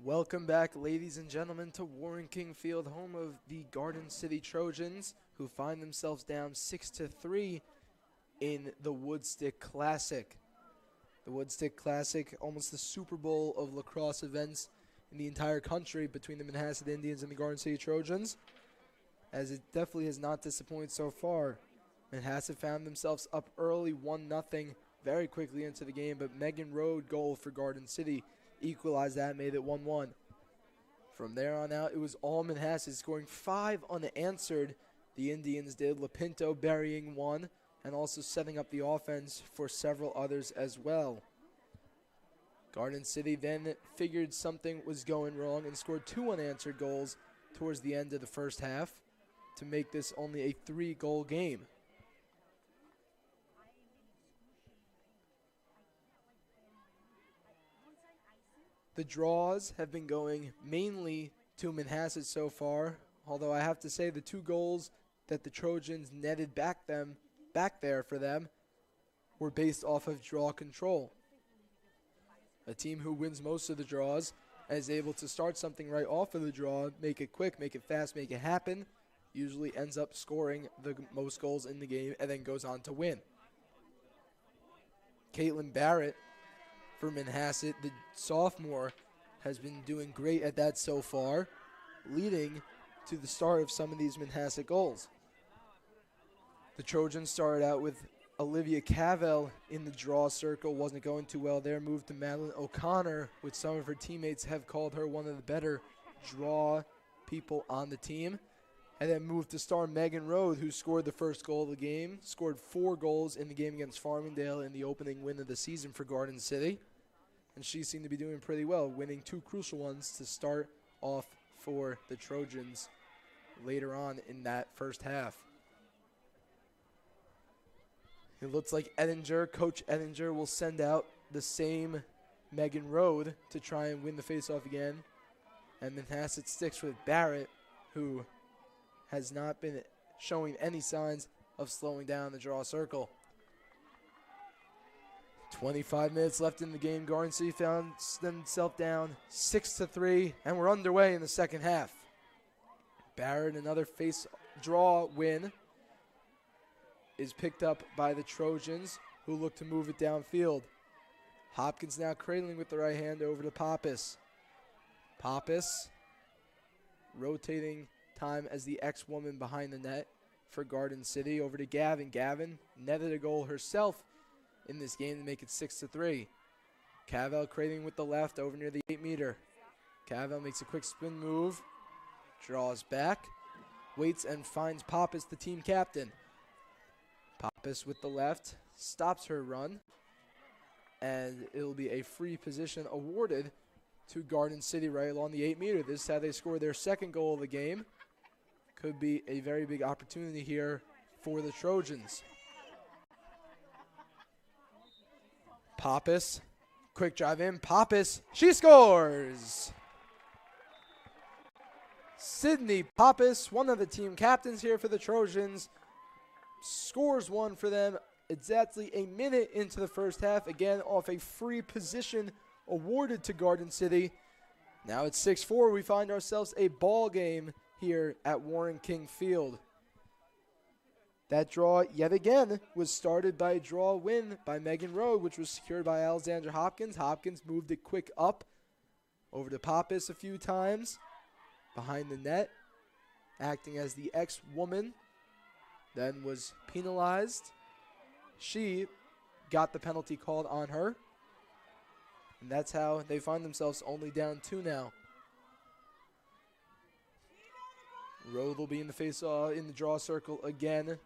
Welcome back, ladies and gentlemen, to Warren King Field, home of the Garden City Trojans, who find themselves down 6-3 in the Woodstick Classic. The Woodstick Classic, almost the Super Bowl of lacrosse events in the entire country between the Manhasset Indians and the Garden City Trojans, as it definitely has not disappointed so far. Manhasset found themselves up early 1-0 very quickly into the game, but Megan Road goal for Garden City equalized that, made it 1-1. From there on out, it was all Manhasset, scoring 5 unanswered. The Indians did, Lapinto burying 1 and also setting up the offense for several others as well. Garden City then figured something was going wrong and scored 2 unanswered goals towards the end of the first half to make this only a 3-goal game. The draws have been going mainly to Manhasset so far, although I have to say the 2 goals that the Trojans netted back there for them were based off of draw control. A team who wins most of the draws and is able to start something right off of the draw, make it quick, make it fast, make it happen, usually ends up scoring the most goals in the game and then goes on to win. Caitlin Barrett for Manhasset, the sophomore, has been doing great at that so far, leading to the start of some of these Manhasset goals. The Trojans started out with Olivia Cavell in the draw circle, wasn't going too well there, moved to Madeline O'Connor, which some of her teammates have called her one of the better draw people on the team, and then moved to star Megan Road, who scored the first goal of the game, scored 4 goals in the game against Farmingdale in the opening win of the season for Garden City, and she seemed to be doing pretty well, winning 2 crucial ones to start off for the Trojans later on in that first half. It looks like Coach Ettinger will send out the same Megan Road to try and win the faceoff again, and Manhasset sticks with Barrett, who has not been showing any signs of slowing down the draw circle. 25 minutes left in the game. Garden City found themselves down 6-3, and we're underway in the second half. Barrett, another face draw win, is picked up by the Trojans, who look to move it downfield. Hopkins now cradling with the right hand over to Pappas. Pappas rotating time as the ex-woman behind the net for Garden City, over to Gavin. Gavin netted a goal herself in this game to make it 6-3. Cavell cradling with the left over near the 8-meter. Cavell makes a quick spin move, draws back, waits and finds Pappas, the team captain. Pappas with the left stops her run, and it'll be a free position awarded to Garden City right along the 8-meter. This is how they score their second goal of the game. Could be a very big opportunity here for the Trojans. Pappas, quick drive in. Pappas, she scores! Sydney Pappas, one of the team captains here for the Trojans, scores 1 for them exactly a minute into the first half, again off a free position awarded to Garden City. Now it's 6-4. We find ourselves a ball game here at Warren King Field. That draw, yet again, was started by a draw win by Megan Road, which was secured by Alexandra Hopkins. Hopkins moved it quick up over to Pappas a few times behind the net, acting as the ex-woman, then was penalized. She got the penalty called on her, and that's how they find themselves only down 2 now. Road will be in the in the draw circle again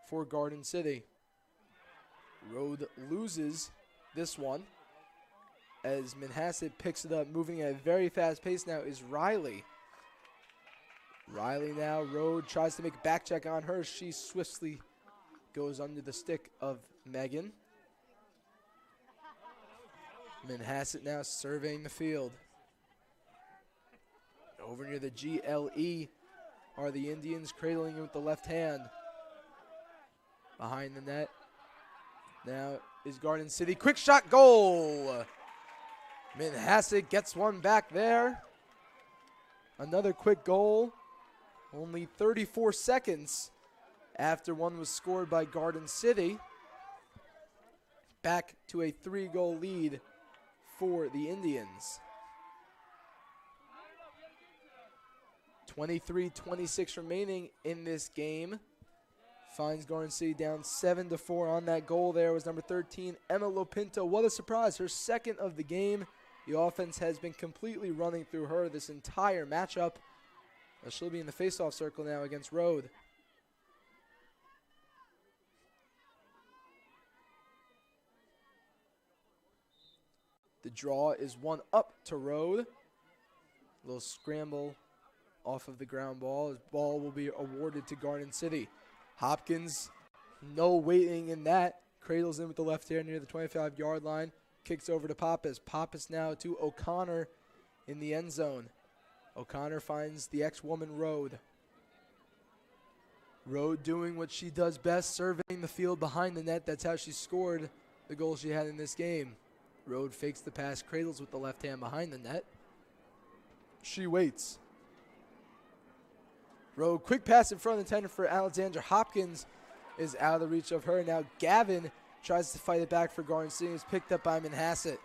for Garden City. Road loses this one as Manhasset picks it up, moving at a very fast pace now is Riley. Riley now, Road tries to make a back check on her. She swiftly goes under the stick of Megan. Manhasset now surveying the field. Over near the GLE are the Indians, cradling with the left hand. Behind the net now is Garden City. Quick shot goal! Manhasset gets one back there. Another quick goal. Only 34 seconds after one was scored by Garden City. Back to a 3-goal lead for the Indians. 23-26 remaining in this game. Finds Garden City down 7-4. On that goal there was number 13, Emma Lopinto. What a surprise, her second of the game. The offense has been completely running through her this entire matchup. She'll be in the faceoff circle now against Rode. The draw is one up to Rode. A little scramble off of the ground ball. His ball will be awarded to Garden City. Hopkins, no waiting in that. Cradles in with the left hand near the 25-yard line. Kicks over to Pappas. Pappas now to O'Connor in the end zone. O'Connor finds the ex-woman Rode. Rode doing what she does best, surveying the field behind the net. That's how she scored the goal she had in this game. Rode fakes the pass, cradles with the left hand behind the net. She waits. Rode, quick pass in front, intended for Alexandra Hopkins, is out of the reach of her. Now Gavin tries to fight it back for Garden City. Is picked up by Manhasset.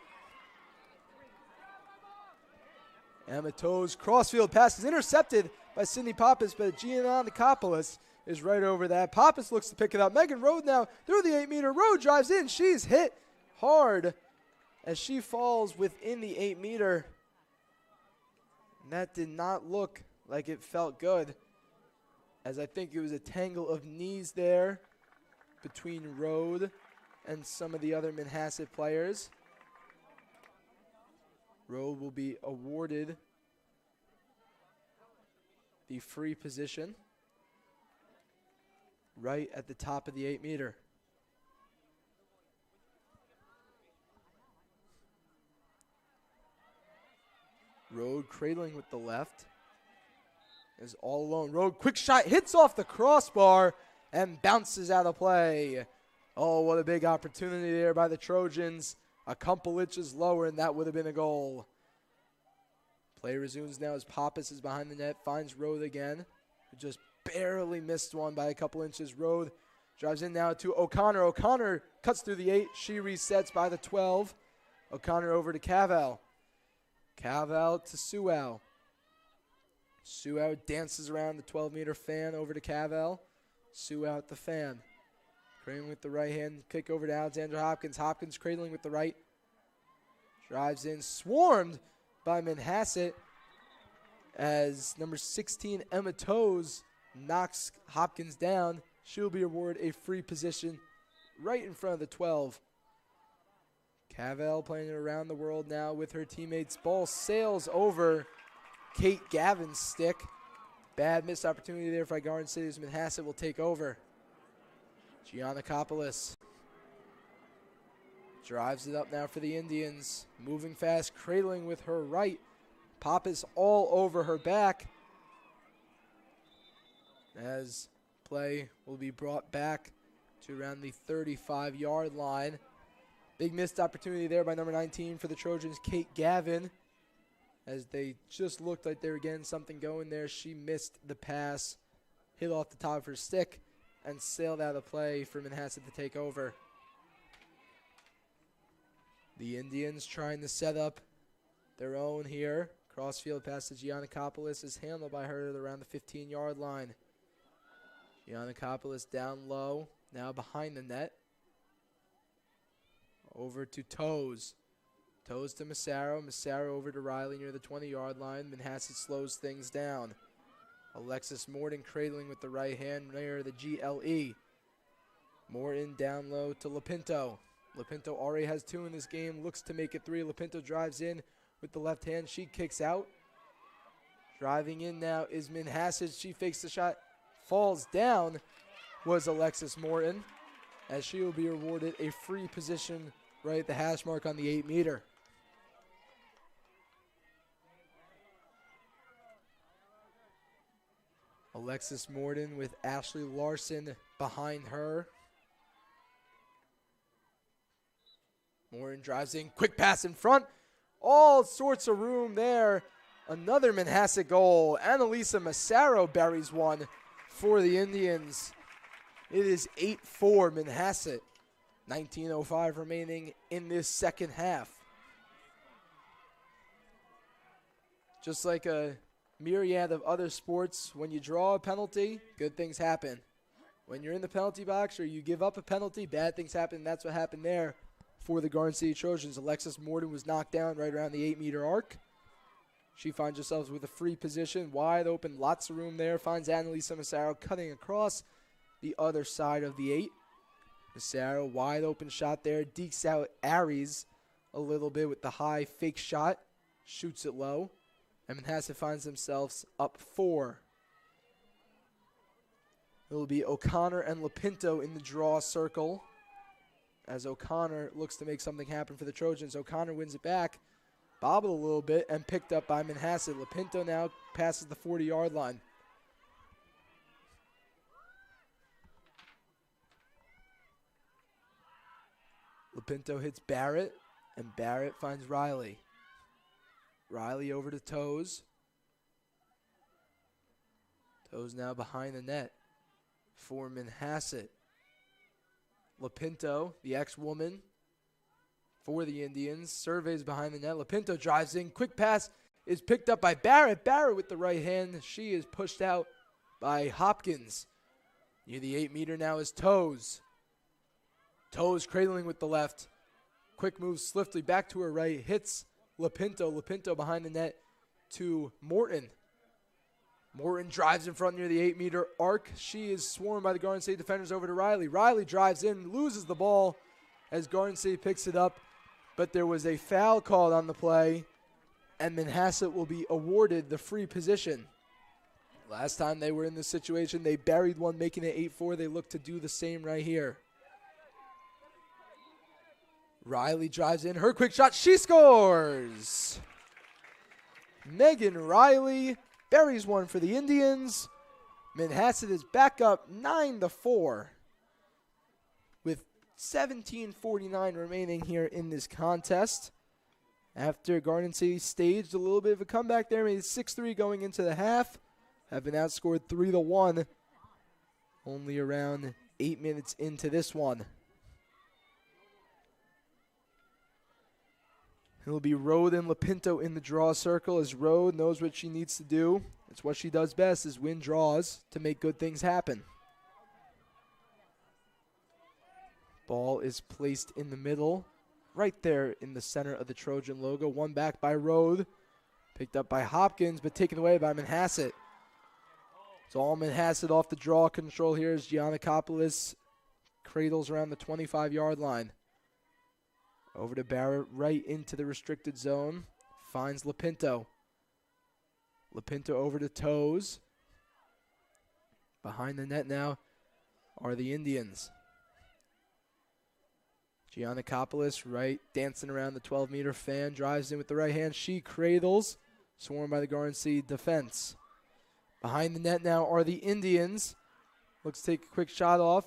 Emma Toes, crossfield pass is intercepted by Sydney Pappas, but Giannakopoulos is right over that. Pappas looks to pick it up. Megan Rode now through the 8-meter. Rode drives in. She's hit hard as she falls within the 8-meter. And that did not look like it felt good, as I think it was a tangle of knees there between Rode and some of the other Manhasset players. Rode will be awarded the free position right at the top of the 8-meter. Rode cradling with the left. Is all alone. Rode, quick shot, hits off the crossbar and bounces out of play. Oh, what a big opportunity there by the Trojans. A couple inches lower, and that would have been a goal. Play resumes now as Pappas is behind the net, finds Rode again, who just barely missed one by a couple inches. Rode drives in now to O'Connor. O'Connor cuts through the 8. She resets by the 12. O'Connor over to Cavell. Cavell to Suau. Suau dances around the 12-meter fan over to Cavell. Suau at the fan. Cradling with the right hand, kick over to Alexandra Hopkins. Hopkins cradling with the right. Drives in, swarmed by Manhasset as number 16, Emma Toes, knocks Hopkins down. She'll be awarded a free position right in front of the 12. Cavell playing it around the world now with her teammates. Ball sails over Kate Gavin's stick. Bad missed opportunity there for Garden City as Manhasset will take over. Giannakopoulos drives it up now for the Indians. Moving fast, cradling with her right. Pappas all over her back as play will be brought back to around the 35-yard line. Big missed opportunity there by number 19 for the Trojans, Kate Gavin, as they just looked like they were getting something going there. She missed the pass, hit off the top of her stick, and sailed out of play for Manhasset to take over. The Indians trying to set up their own here. Crossfield pass to Giannakopoulos is handled by her at around the 15-yard line. Giannakopoulos down low, now behind the net. Over to Toes. Toes to Massaro. Massaro over to Riley near the 20-yard line. Manhasset slows things down. Alexis Morton cradling with the right hand near the GLE. Morton down low to Lopinto. Lopinto already has 2 in this game, looks to make it 3. Lopinto drives in with the left hand. She kicks out. Driving in now is Manhasset. She fakes the shot, falls down, was Alexis Morton, as she will be awarded a free position right at the hash mark on the 8-meter. Alexis Morton with Ashley Larson behind her. Morton drives in, quick pass in front, All sorts of room there. Another Manhasset goal. Annalisa Massaro buries one for the Indians. It is 8-4 Manhasset. 19:05 remaining in this second half. Just like a myriad of other sports, when you draw a penalty, good things happen. When you're in the penalty box or you give up a penalty, bad things happen, and that's what happened there for the Garden City Trojans. Alexis Morton was knocked down right around the 8-meter arc. She finds herself with a free position, wide open, lots of room there. Finds Annalisa Massaro cutting across the other side of the 8. Massaro, wide open shot there, dekes out Aries a little bit with the high fake shot, shoots it low, and Manhasset finds themselves up 4. It will be O'Connor and Lapinto in the draw circle as O'Connor looks to make something happen for the Trojans. O'Connor wins it back, bobbled a little bit, and picked up by Manhasset. Lapinto now passes the 40-yard line. Lapinto hits Barrett, and Barrett finds Riley. Riley over to Toes. Toes now behind the net for Manhasset. Lapinto, the ex-woman for the Indians, surveys behind the net. Lapinto drives in. Quick pass is picked up by Barrett. Barrett with the right hand. She is pushed out by Hopkins. Near the 8-meter now is Toes. Toes cradling with the left. Quick move swiftly back to her right. Hits Lapinto. Lapinto behind the net to Morton. Morton drives in front near the 8-meter arc. She is swarmed by the Garden State defenders over to Riley. Riley drives in, loses the ball as Garden State picks it up. But there was a foul called on the play, and Manhasset will be awarded the free position. Last time they were in this situation, they buried one, making it 8-4. They look to do the same right here. Riley drives in, her quick shot, she scores! Megan Riley buries one for the Indians. Manhasset is back up 9-4 with 17:49 remaining here in this contest. After Garden City staged a little bit of a comeback there, made it 6-3 going into the half, have been outscored 3-1 only around 8 minutes into this one. It'll be Rode and Lapinto in the draw circle as Rode knows what she needs to do. It's what she does best, is win draws to make good things happen. Ball is placed in the middle, right there in the center of the Trojan logo. One back by Rode, picked up by Hopkins, but taken away by Manhasset. It's all Manhasset off the draw control here as Giannakopoulos cradles around the 25-yard line. Over to Barrett, right into the restricted zone. Finds Lapinto. Lapinto over to Toes. Behind the net now are the Indians. Giannakopoulos, right, dancing around the 12-meter fan, drives in with the right hand. She cradles, swarmed by the Garden City defense. Behind the net now are the Indians. Looks to take a quick shot off.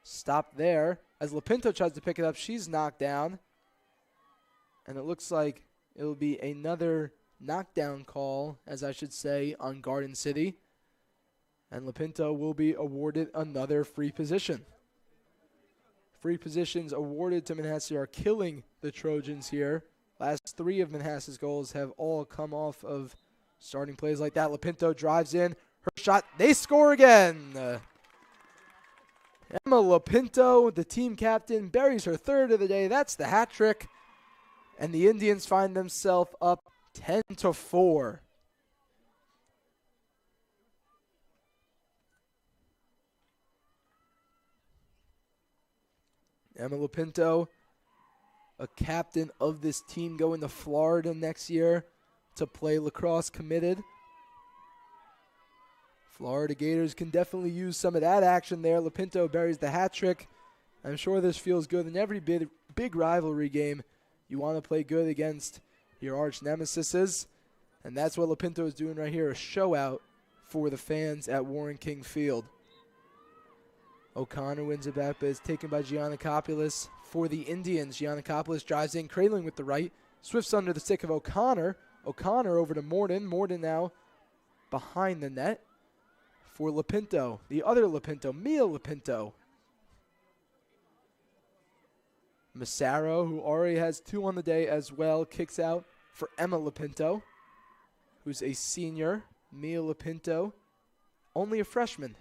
Stopped there. As Lapinto tries to pick it up, she's knocked down. And it looks like it'll be another knockdown call, as I should say, on Garden City. And Lapinto will be awarded another free position. Free positions awarded to Manhasset are killing the Trojans here. Last 3 of Manhasset's goals have all come off of starting plays like that. Lapinto drives in. Her shot. They score again. Emma Lapinto, the team captain, buries her 3rd of the day. That's the hat trick. And the Indians find themselves up 10-4. Emma Lapinto, a captain of this team, going to Florida next year to play lacrosse, committed. Florida Gators can definitely use some of that action there. Lapinto buries the hat trick. I'm sure this feels good in every big rivalry game. You want to play good against your arch nemesis, and that's what Lapinto is doing right here, a show out for the fans at Warren King Field. O'Connor wins it back, but is taken by Giannakopoulos for the Indians. Giannakopoulos drives in, cradling with the right, Swifts under the stick of O'Connor. O'Connor over to Morden. Morden now behind the net for Lapinto. The other Lapinto, Mia Lapinto. Massaro, who already has 2 on the day as well, kicks out for Emma Lapinto, who's a senior. Mia Lapinto, only a freshman.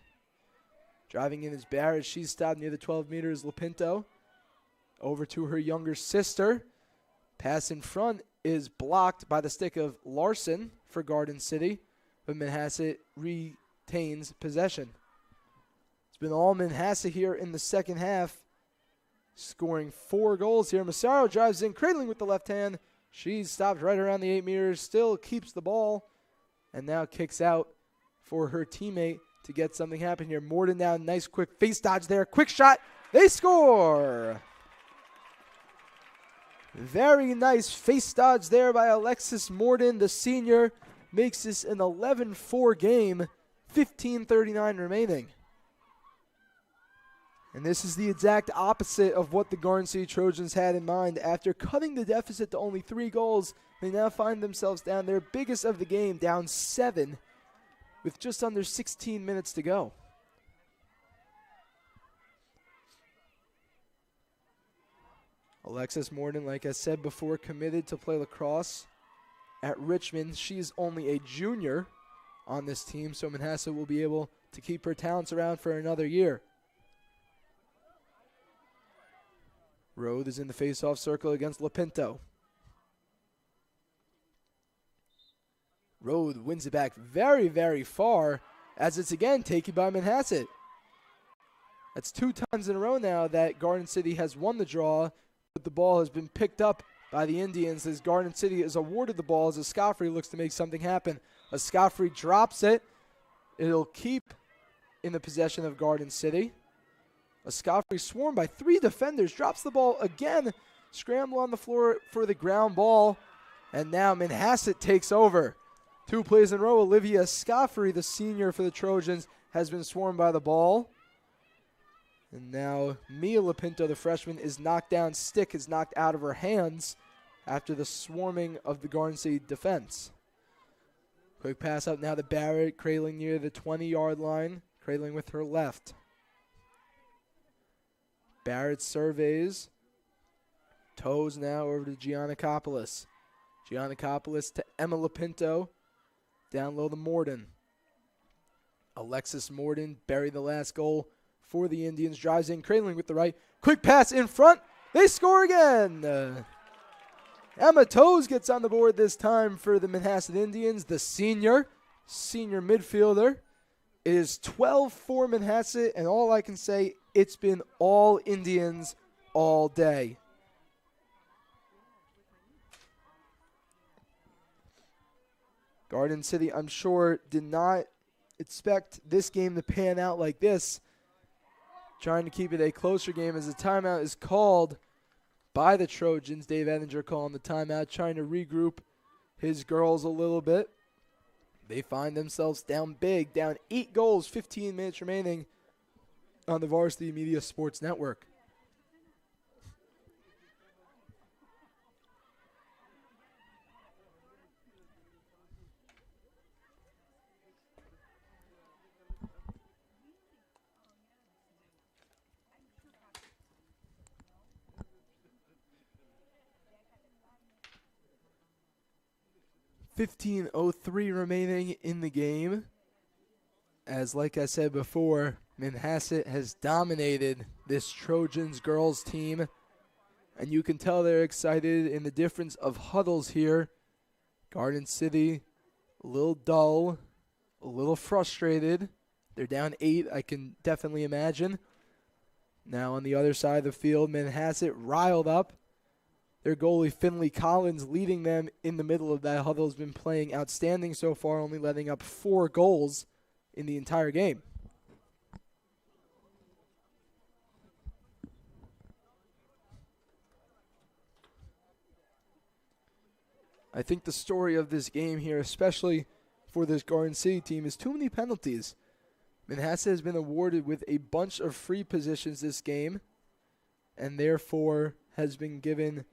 Driving in is Barrett. She's stopped near the 12 meters. Lapinto over to her younger sister. Pass in front is blocked by the stick of Larson for Garden City, but Manhasset retains possession. It's been all Manhasset here in the second half, scoring 4 goals here. Massaro drives in, cradling with the left hand. She's stopped right around the 8 meters, still keeps the ball, and now kicks out for her teammate to get something happen here. Morden now, nice quick face dodge there. Quick shot. They score. Very nice face dodge there by Alexis Morden. The senior makes this an 11-4 game, 15:39 remaining. And this is the exact opposite of what the Garden City Trojans had in mind. After cutting the deficit to only 3 goals, they now find themselves down their biggest of the game, down 7, with just under 16 minutes to go. Alexis Morden, like I said before, committed to play lacrosse at Richmond. She's only a junior on this team, so Manhasset will be able to keep her talents around for another year. Rode is in the face-off circle against Lapinto. Rode wins it back very, very far as it's again taken by Manhasset. That's 2 times in a row now that Garden City has won the draw, but the ball has been picked up by the Indians as Garden City is awarded the ball as Escoffrey looks to make something happen. Escoffrey drops it. It'll keep in the possession of Garden City. Escoffrey swarmed by 3 defenders, drops the ball again, scramble on the floor for the ground ball, and now Manhasset takes over. 2 plays in a row. Olivia Escoffrey, the senior for the Trojans, has been swarmed by the ball. And now Mia Lapinto, the freshman, is knocked down. Stick is knocked out of her hands after the swarming of the Garden City defense. Quick pass up now to Barrett, cradling near the 20-yard line, cradling with her left. Barrett surveys. Toes now over to Giannakopoulos. Giannakopoulos to Emma Lapinto. Down low to Morden. Alexis Morden buried the last goal for the Indians. Drives in, cradling with the right. Quick pass in front. They score again. Emma Toes gets on the board this time for the Manhasset Indians. The senior midfielder. It is 12-4 Manhasset, and all I can say, it's been all Indians all day. Garden City, I'm sure, did not expect this game to pan out like this. Trying to keep it a closer game as the timeout is called by the Trojans. Dave Edinger calling the timeout, trying to regroup his girls a little bit. They find themselves down big, down 8 goals, 15 minutes remaining on the Varsity Media Sports Network. .03 remaining in the game. As like I said before, Manhasset has dominated this Trojans girls team. And you can tell they're excited in the difference of huddles here. Garden City, a little dull, a little frustrated. They're down 8, I can definitely imagine. Now on the other side of the field, Manhasset riled up. Their goalie, Finley Collins, leading them in the middle of that huddle, has been playing outstanding so far, only letting up 4 goals in the entire game. I think the story of this game here, especially for this Garden City team, is too many penalties. Manhasset has been awarded with a bunch of free positions this game, and therefore has been given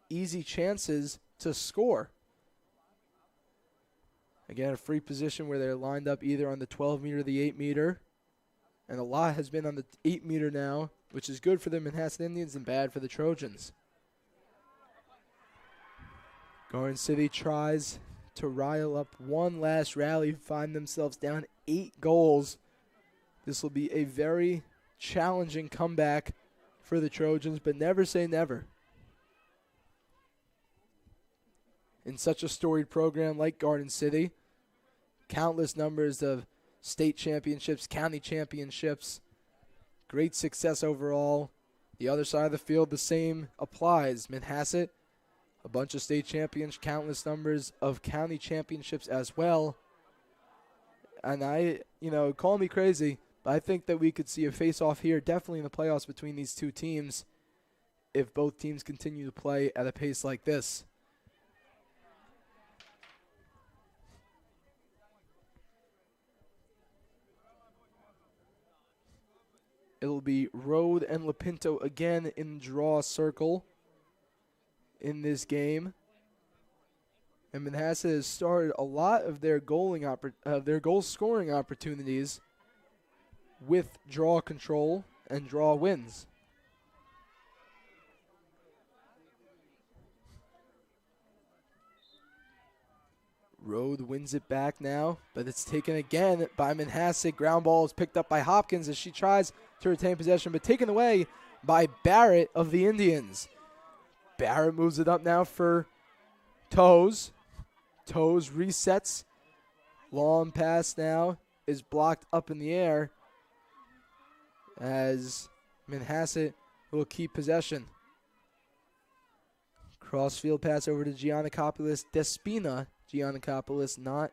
easy chances to score. Again, a free position where they're lined up either on the 12-meter or the 8-meter. And a lot has been on the 8-meter now, which is good for the Manhasset Indians and bad for the Trojans. Garden City tries to rile up one last rally, find themselves down 8 goals. This will be a very challenging comeback for the Trojans, but never say never. In such a storied program like Garden City, countless numbers of state championships, county championships, great success overall. The other side of the field, the same applies. Manhasset, a bunch of state champions, countless numbers of county championships as well. And call me crazy, but I think that we could see a face-off here, definitely in the playoffs between these two teams, if both teams continue to play at a pace like this. It'll be Rode and Lapinto again in draw circle in this game. And Manhasset has started a lot of their goal scoring opportunities with draw control and draw wins. Rode wins it back now, but it's taken again by Manhasset. Ground ball is picked up by Hopkins as she tries to retain possession, but taken away by Barrett of the Indians. Barrett moves it up now for Toes. Toes resets. Long pass now is blocked up in the air as Manhasset will keep possession. Crossfield pass over to Giannakopoulos Despina. Giannakopoulos, not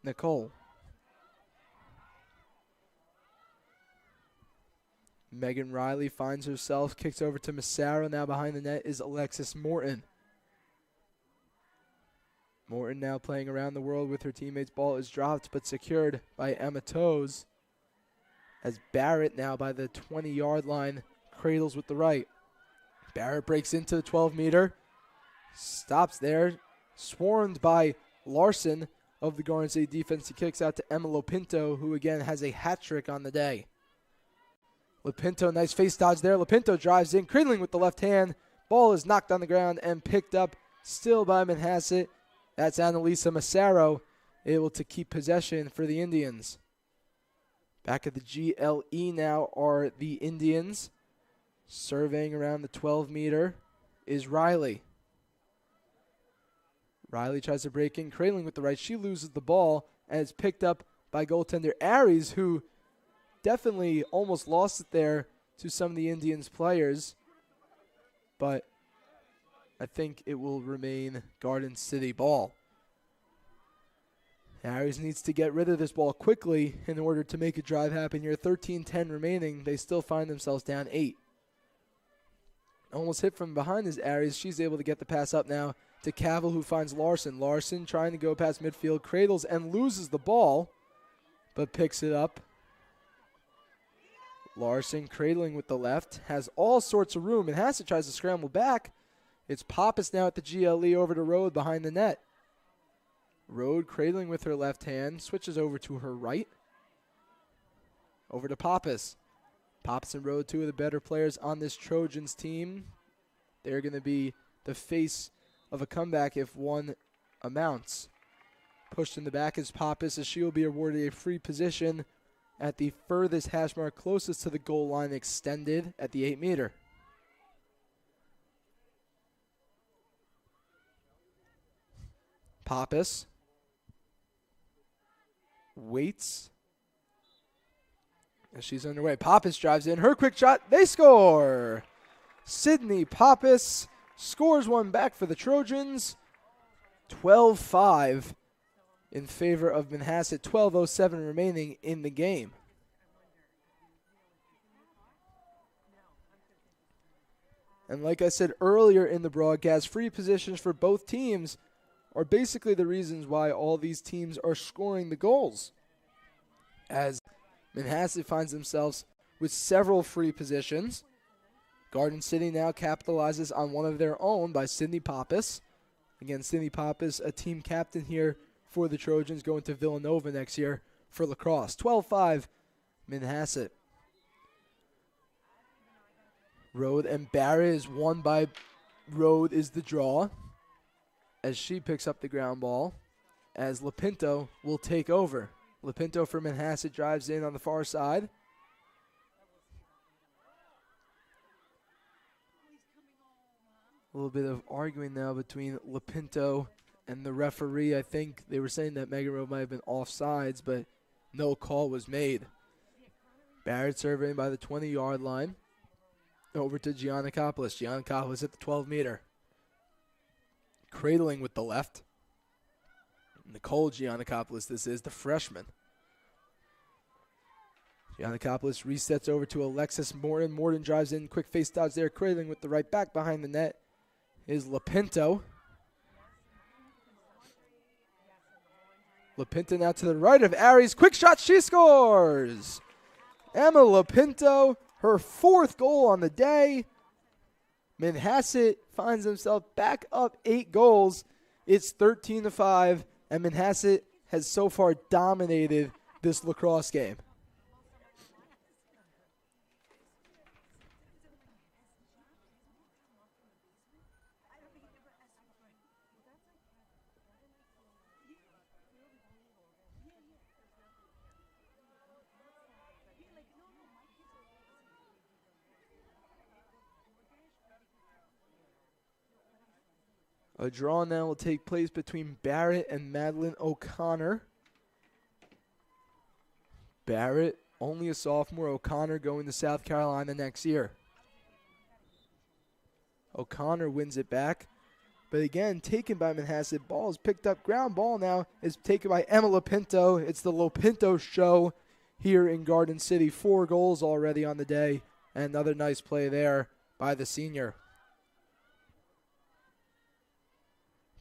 Nicole. Megan Riley finds herself, kicks over to Massaro. Now behind the net is Alexis Morton. Morton now playing around the world with her teammates. Ball is dropped but secured by Emma Toes. As Barrett now by the 20-yard line cradles with the right. Barrett breaks into the 12-meter. Stops there. Swarmed by Larson of the Garden City defense. He kicks out to Emma Lopinto, who again has a hat trick on the day. Lopinto, nice face dodge there. Lopinto drives in, cradling with the left hand. Ball is knocked on the ground and picked up still by Manhasset. That's Annalisa Massaro, able to keep possession for the Indians. Back at the GLE now are the Indians. Surveying around the 12-meter is Riley. Riley tries to break in, cradling with the right. She loses the ball and is picked up by goaltender Aries, who definitely almost lost it there to some of the Indians players. But I think it will remain Garden City ball. Aries needs to get rid of this ball quickly in order to make a drive happen here. 13-10 remaining. They still find themselves down 8. Almost hit from behind is Aries. She's able to get the pass up now to Cavill, who finds Larson. Larson trying to go past midfield, cradles and loses the ball, but picks it up. Larson cradling with the left, has all sorts of room, and Hassett tries to scramble back. It's Pappas now at the GLE over to Rode behind the net. Rode cradling with her left hand, switches over to her right. Over to Pappas. Pappas and Rode, two of the better players on this Trojans team. They're going to be the face of a comeback if one amounts. Pushed in the back is Pappas, as she will be awarded a free position at the furthest hash mark closest to the goal line, extended at the 8-meter. Pappas waits as she's underway. Pappas drives in. Her quick shot. They score. Sydney Pappas scores one back for the Trojans. 12-5 in favor of Manhasset. 12:07 remaining in the game. And like I said earlier in the broadcast, free positions for both teams are basically the reasons why all these teams are scoring the goals. As Manhasset finds themselves with several free positions, Garden City now capitalizes on one of their own by Sydney Pappas. Again, Sydney Pappas, a team captain here for the Trojans, going to Villanova next year for lacrosse. 12-5, Manhasset. Rode and Barrett is won by Rode is the draw as she picks up the ground ball, as Lapinto will take over. Lapinto for Manhasset drives in on the far side. A little bit of arguing now between Lapinto and the referee. I think they were saying that Megan Rode might have been offsides, but no call was made. Barrett surveying by the 20-yard line. Over to Giannakopoulos. Giannakopoulos at the 12-meter. Cradling with the left. Nicole Giannakopoulos, this is the freshman. Giannakopoulos resets over to Alexis Morton. Morton drives in, quick face dodge there, cradling with the right back. Behind the net is Lapinto. Lapinto now to the right of Aries. Quick shot, she scores! Emma Lapinto, her 4th goal on the day. Manhasset finds himself back up 8 goals. It's 13-5, and Manhasset has so far dominated this lacrosse game. A draw now will take place between Barrett and Madeline O'Connor. Barrett, only a sophomore. O'Connor going to South Carolina next year. O'Connor wins it back. But again, taken by Manhasset. Ball is picked up. Ground ball now is taken by Emma Lapinto. It's the Lapinto show here in Garden City. 4 goals already on the day. And another nice play there by the senior.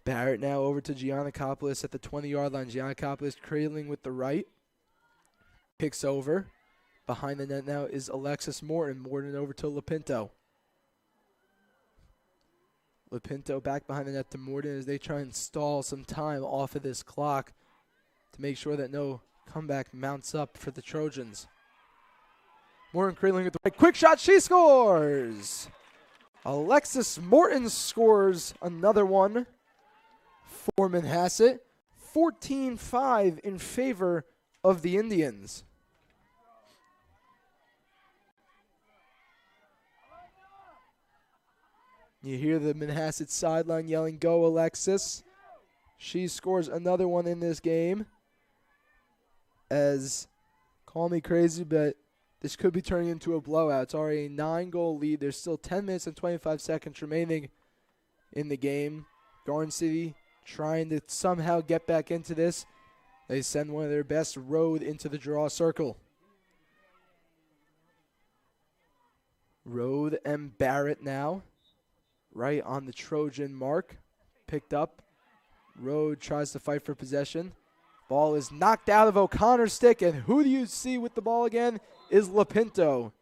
Barrett now over to Giannakopoulos at the 20-yard line. Giannakopoulos cradling with the right. Picks over. Behind the net now is Alexis Morton. Morton over to Lapinto. Lapinto back behind the net to Morton as they try and stall some time off of this clock to make sure that no comeback mounts up for the Trojans. Morton cradling with the right. Quick shot, she scores! Alexis Morton scores another one for Manhasset. 14-5 in favor of the Indians. You hear the Manhasset sideline yelling, "Go, Alexis." She scores another one in this game. As, call me crazy, but this could be turning into a blowout. It's already a 9-goal lead. There's still 10 minutes and 25 seconds remaining in the game. Garden City trying to somehow get back into this. They send one of their best, Rode, into the draw circle. Rode and Barrett now, right on the Trojan mark. Picked up. Rode tries to fight for possession. Ball is knocked out of O'Connor's stick, and who do you see with the ball again is Lapinto.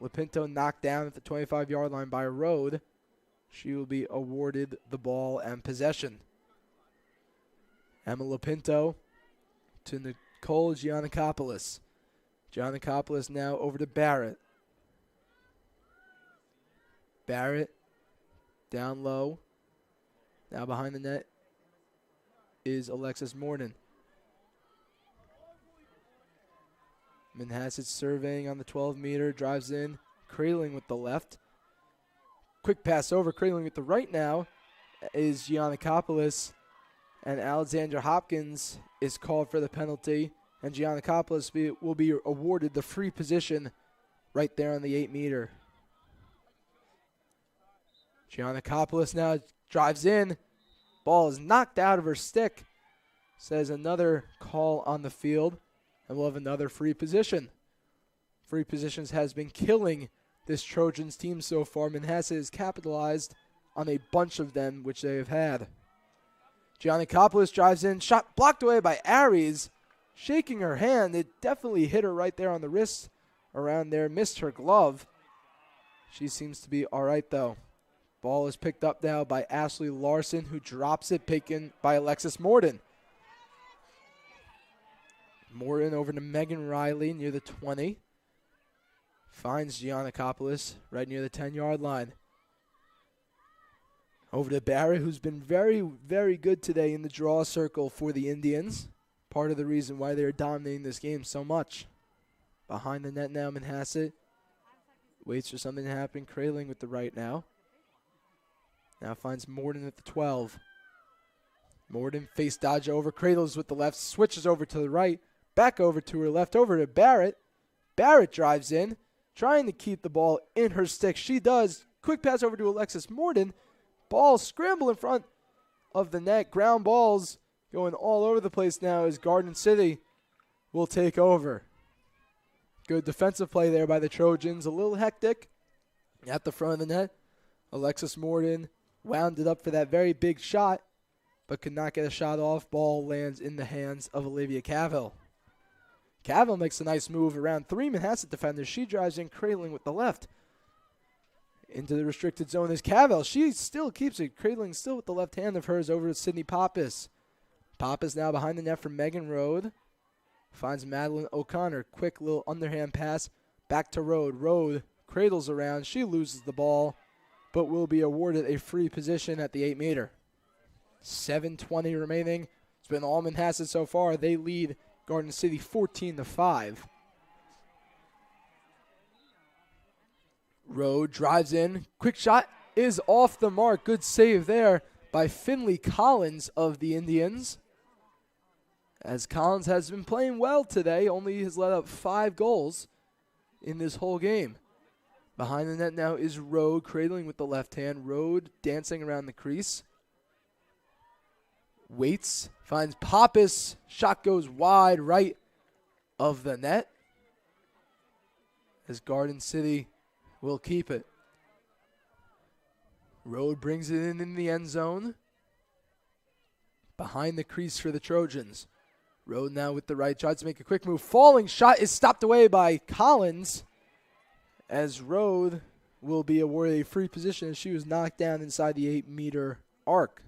Lapinto knocked down at the 25-yard line by Rode. She will be awarded the ball and possession. Emma Lapinto to Nicole Giannakopoulos. Giannakopoulos now over to Barrett. Barrett down low. Now behind the net is Alexis Morton. Manhasset surveying on the 12-meter, drives in, cradling with the left. Quick pass over, cradling with the right now is Giannakopoulos, and Alexandra Hopkins is called for the penalty, and Giannakopoulos will be awarded the free position right there on the 8-meter. Giannakopoulos now drives in. Ball is knocked out of her stick. Says another call on the field, and we'll have another free position. Free positions has been killing this Trojans team so far. Manhasset has capitalized on a bunch of them, which they have had. Giannakopoulos drives in. Shot blocked away by Aries. Shaking her hand. It definitely hit her right there on the wrist around there. Missed her glove. She seems to be all right, though. Ball is picked up now by Ashley Larson, who drops it, taken by Alexis Morden. Morden over to Megan Riley near the 20. Finds Giannakopoulos right near the 10-yard line. Over to Barrett, who's been very, very good today in the draw circle for the Indians. Part of the reason why they're dominating this game so much. Behind the net now, Manhasset waits for something to happen. Kraling with the right now. Now finds Morden at the 12. Morden face dodge over, cradles with the left, switches over to the right, back over to her left, over to Barrett. Barrett drives in, trying to keep the ball in her stick. She does. Quick pass over to Alexis Morden. Ball scramble in front of the net. Ground balls going all over the place now as Garden City will take over. Good defensive play there by the Trojans. A little hectic at the front of the net. Alexis Morden wound it up for that very big shot, but could not get a shot off. Ball lands in the hands of Olivia Cavill. Cavill makes a nice move around 3 Manhasset defenders. She drives in, cradling with the left. Into the restricted zone is Cavill. She still keeps it, cradling still with the left hand of hers over to Sydney Pappas. Pappas now behind the net for Megan Rode. Finds Madeline O'Connor. Quick little underhand pass back to Rode. Rode cradles around. She loses the ball, but will be awarded a free position at the 8-meter. 7:20 remaining. It's been all Manhasset so far. They lead Garden City 14-5. Rode drives in. Quick shot is off the mark. Good save there by Finley Collins of the Indians. As Collins has been playing well today, only has let up 5 goals in this whole game. Behind the net now is Rode, cradling with the left hand. Rode dancing around the crease. Waits, finds Pappas. Shot goes wide right of the net. As Garden City will keep it. Rode brings it in the end zone. Behind the crease for the Trojans. Rode now with the right, tries to make a quick move. Falling shot is stopped away by Collins, as Rode will be awarded a free position as she was knocked down inside the 8-meter arc.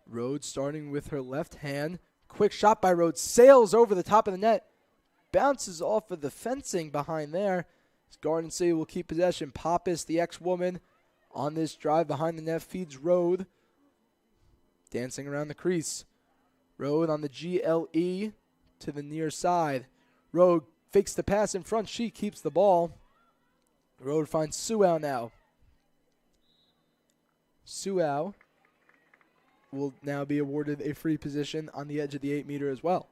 Rode starting with her left hand. Quick shot by Rode, sails over the top of the net, bounces off of the fencing behind there. Garden City will keep possession. Pappas, the ex-woman, on this drive behind the net, feeds Rode. Dancing around the crease. Rode on the GLE to the near side. Rode fakes the pass in front. She keeps the ball. Rode finds Suau now. Suau will now be awarded a free position on the edge of the 8-meter as well.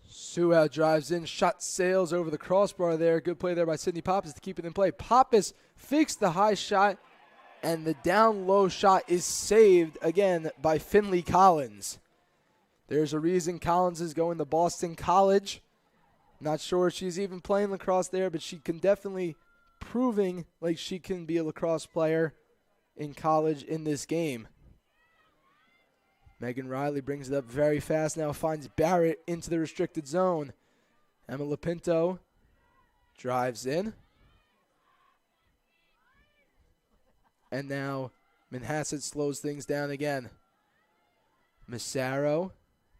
Suau drives in, shot sails over the crossbar there. Good play there by Sydney Pappas to keep it in play. Pappas fakes the high shot, and the down low shot is saved again by Finley Collins. There's a reason Collins is going to Boston College. Not sure if she's even playing lacrosse there, but she can definitely proving like she can be a lacrosse player in college in this game. Megan Riley brings it up very fast now, finds Barrett into the restricted zone. Emma Lapinto drives in. And now Manhasset slows things down again. Massaro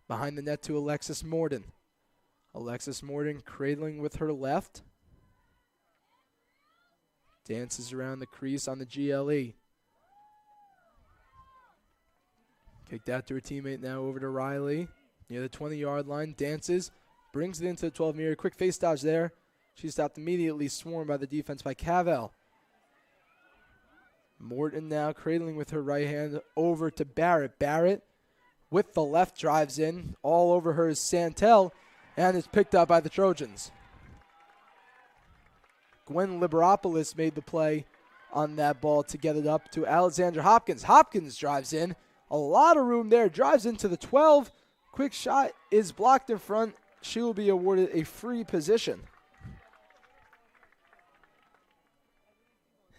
behind the net to Alexis Morden. Alexis Morden cradling with her left. Dances around the crease on the GLE. Kicked out to her teammate now over to Riley. Near the 20-yard line, dances, brings it into the 12-meter. Quick face dodge there. She's stopped immediately, swarmed by the defense by Cavell. Morton now cradling with her right hand over to Barrett. Barrett with the left drives in. All over her is Santel, and it's picked up by the Trojans. Gwen Liberopoulos made the play on that ball to get it up to Alexandra Hopkins. Hopkins drives in. A lot of room there. Drives into the 12. Quick shot is blocked in front. She will be awarded a free position.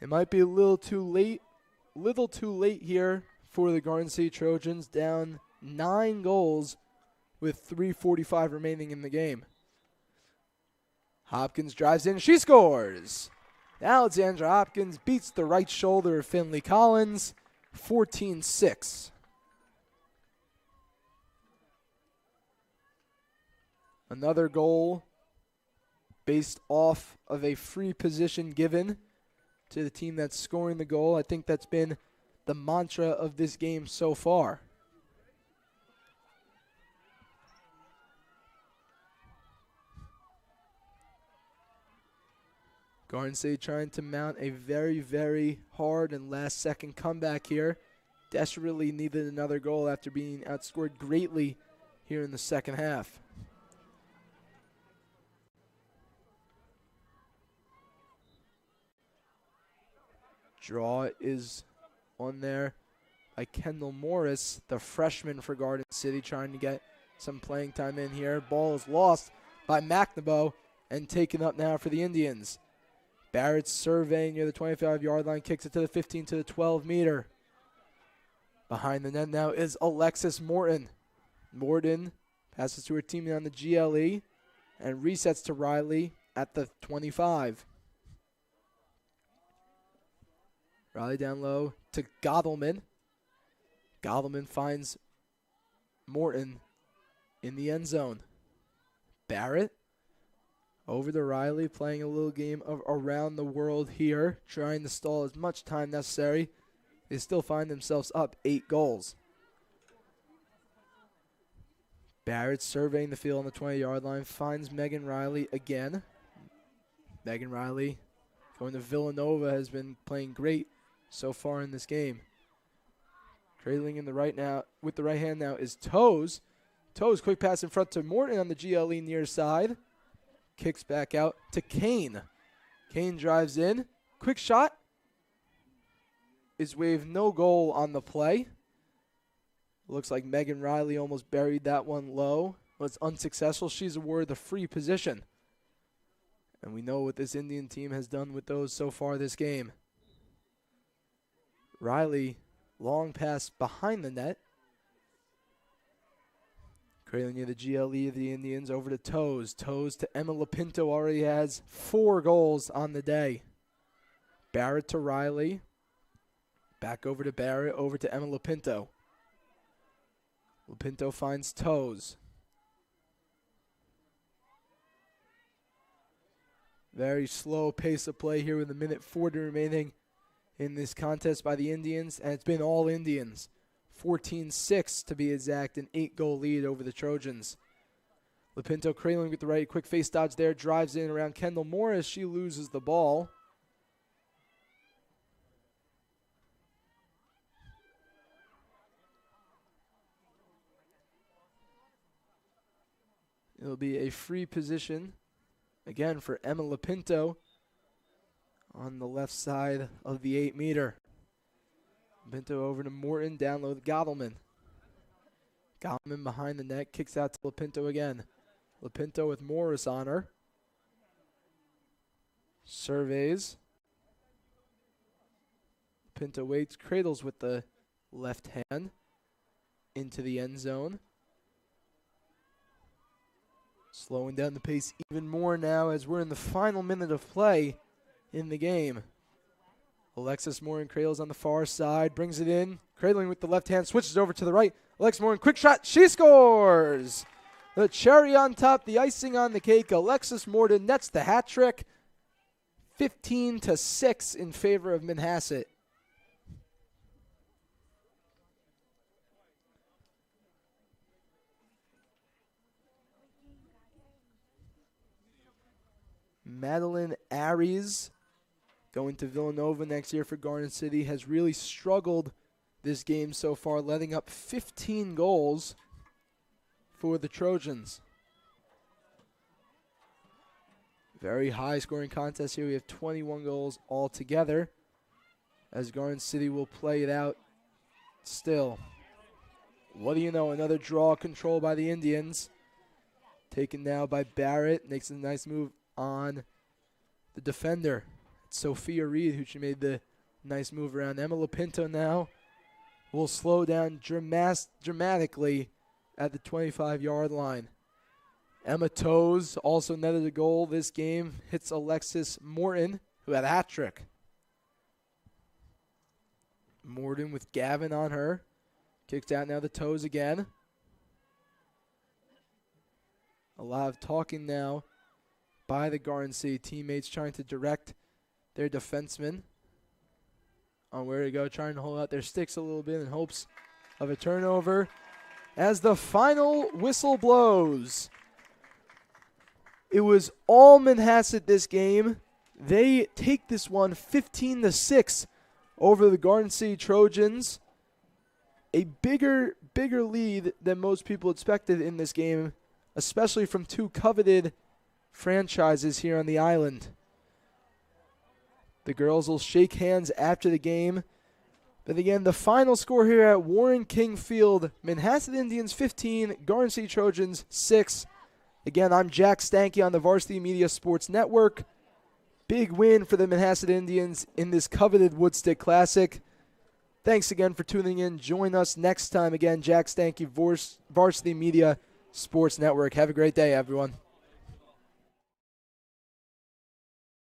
It might be a little too late here for the Garden City Trojans, down 9 goals with 3:45 remaining in the game. Hopkins drives in, she scores! Alexandra Hopkins beats the right shoulder of Finley Collins, 14-6. Another goal based off of a free position given to the team that's scoring the goal. I think that's been the mantra of this game so far. Garden City trying to mount a very, very hard and last-second comeback here. Desperately needed another goal after being outscored greatly here in the second half. Draw is on there by Kendall Morris, the freshman for Garden City, trying to get some playing time in here. Ball is lost by McNabo and taken up now for the Indians. Barrett surveying near the 25-yard line, kicks it to the 15 to the 12-meter. Behind the net now is Alexis Morton. Morton passes to her teammate on the GLE and resets to Riley at the 25. Riley down low to Gotthelman. Gotthelman finds Morton in the end zone. Barrett over to Riley, playing a little game of around the world here, trying to stall as much time necessary. They still find themselves up 8 goals. Barrett surveying the field on the 20-yard line, finds Megan Riley again. Megan Riley going to Villanova, has been playing great so far in this game. Cradling in the right now, with the right hand now is Toes. Toes, quick pass in front to Morton on the GLE near side. Kicks back out to Kane. Kane drives in. Quick shot. Is waved, no goal on the play. Looks like Megan Riley almost buried that one low. But it's unsuccessful. She's awarded the free position. And we know what this Indian team has done with those so far this game. Riley, long pass behind the net. Cradling near the GLE of the Indians, over to Toes. Toes to Emma Lapinto, already has 4 goals on the day. Barrett to Riley. Back over to Barrett, over to Emma Lapinto. Lapinto finds Toes. Very slow pace of play here with a minute 40 remaining in this contest by the Indians, and it's been all Indians. 14-6 to be exact, an 8-goal lead over the Trojans. Lapinto cradling with the right, quick face dodge there, drives in around Kendall Morris. She loses the ball. It'll be a free position, again, for Emma Lapinto on the left side of the 8-meter. Lapinto over to Morton, down low to Gotthelman. Gotthelman behind the net, kicks out to Lapinto again. Lapinto with Morris on her. Surveys. Lapinto waits, cradles with the left hand into the end zone. Slowing down the pace even more now as we're in the final minute of play in the game. Alexis Morton cradles on the far side, brings it in, cradling with the left hand, switches over to the right. Alexis Morton, quick shot, she scores! The cherry on top, the icing on the cake. Alexis Morton nets the hat trick. 15-6 in favor of Manhasset. Madeline Aries, going to Villanova next year for Garden City, has really struggled this game so far, letting up 15 goals for the Trojans. Very high scoring contest here. We have 21 goals altogether as Garden City will play it out still. What do you know? Another draw control by the Indians. Taken now by Barrett. Makes a nice move on the defender. Sophia Reed, who she made the nice move around. Emma Lapinto now will slow down dramatically at the 25-yard line. Emma Toes also netted a goal this game. Hits Alexis Morton, who had a hat trick. Morton with Gavin on her. Kicks out now the Toes again. A lot of talking now by the Garden City teammates trying to direct their defensemen on where to go, trying to hold out their sticks a little bit in hopes of a turnover. As the final whistle blows, it was all Manhasset this game. They take this one 15-6 over the Garden City Trojans. A bigger lead than most people expected in this game, especially from two coveted franchises here on the island. The girls will shake hands after the game. But again, the final score here at Warren King Field, Manhasset Indians 15, Garden City Trojans 6. Again, I'm Jack Stanky on the Varsity Media Sports Network. Big win for the Manhasset Indians in this coveted Woodstick Classic. Thanks again for tuning in. Join us next time. Again, Jack Stanky, Varsity Media Sports Network. Have a great day, everyone.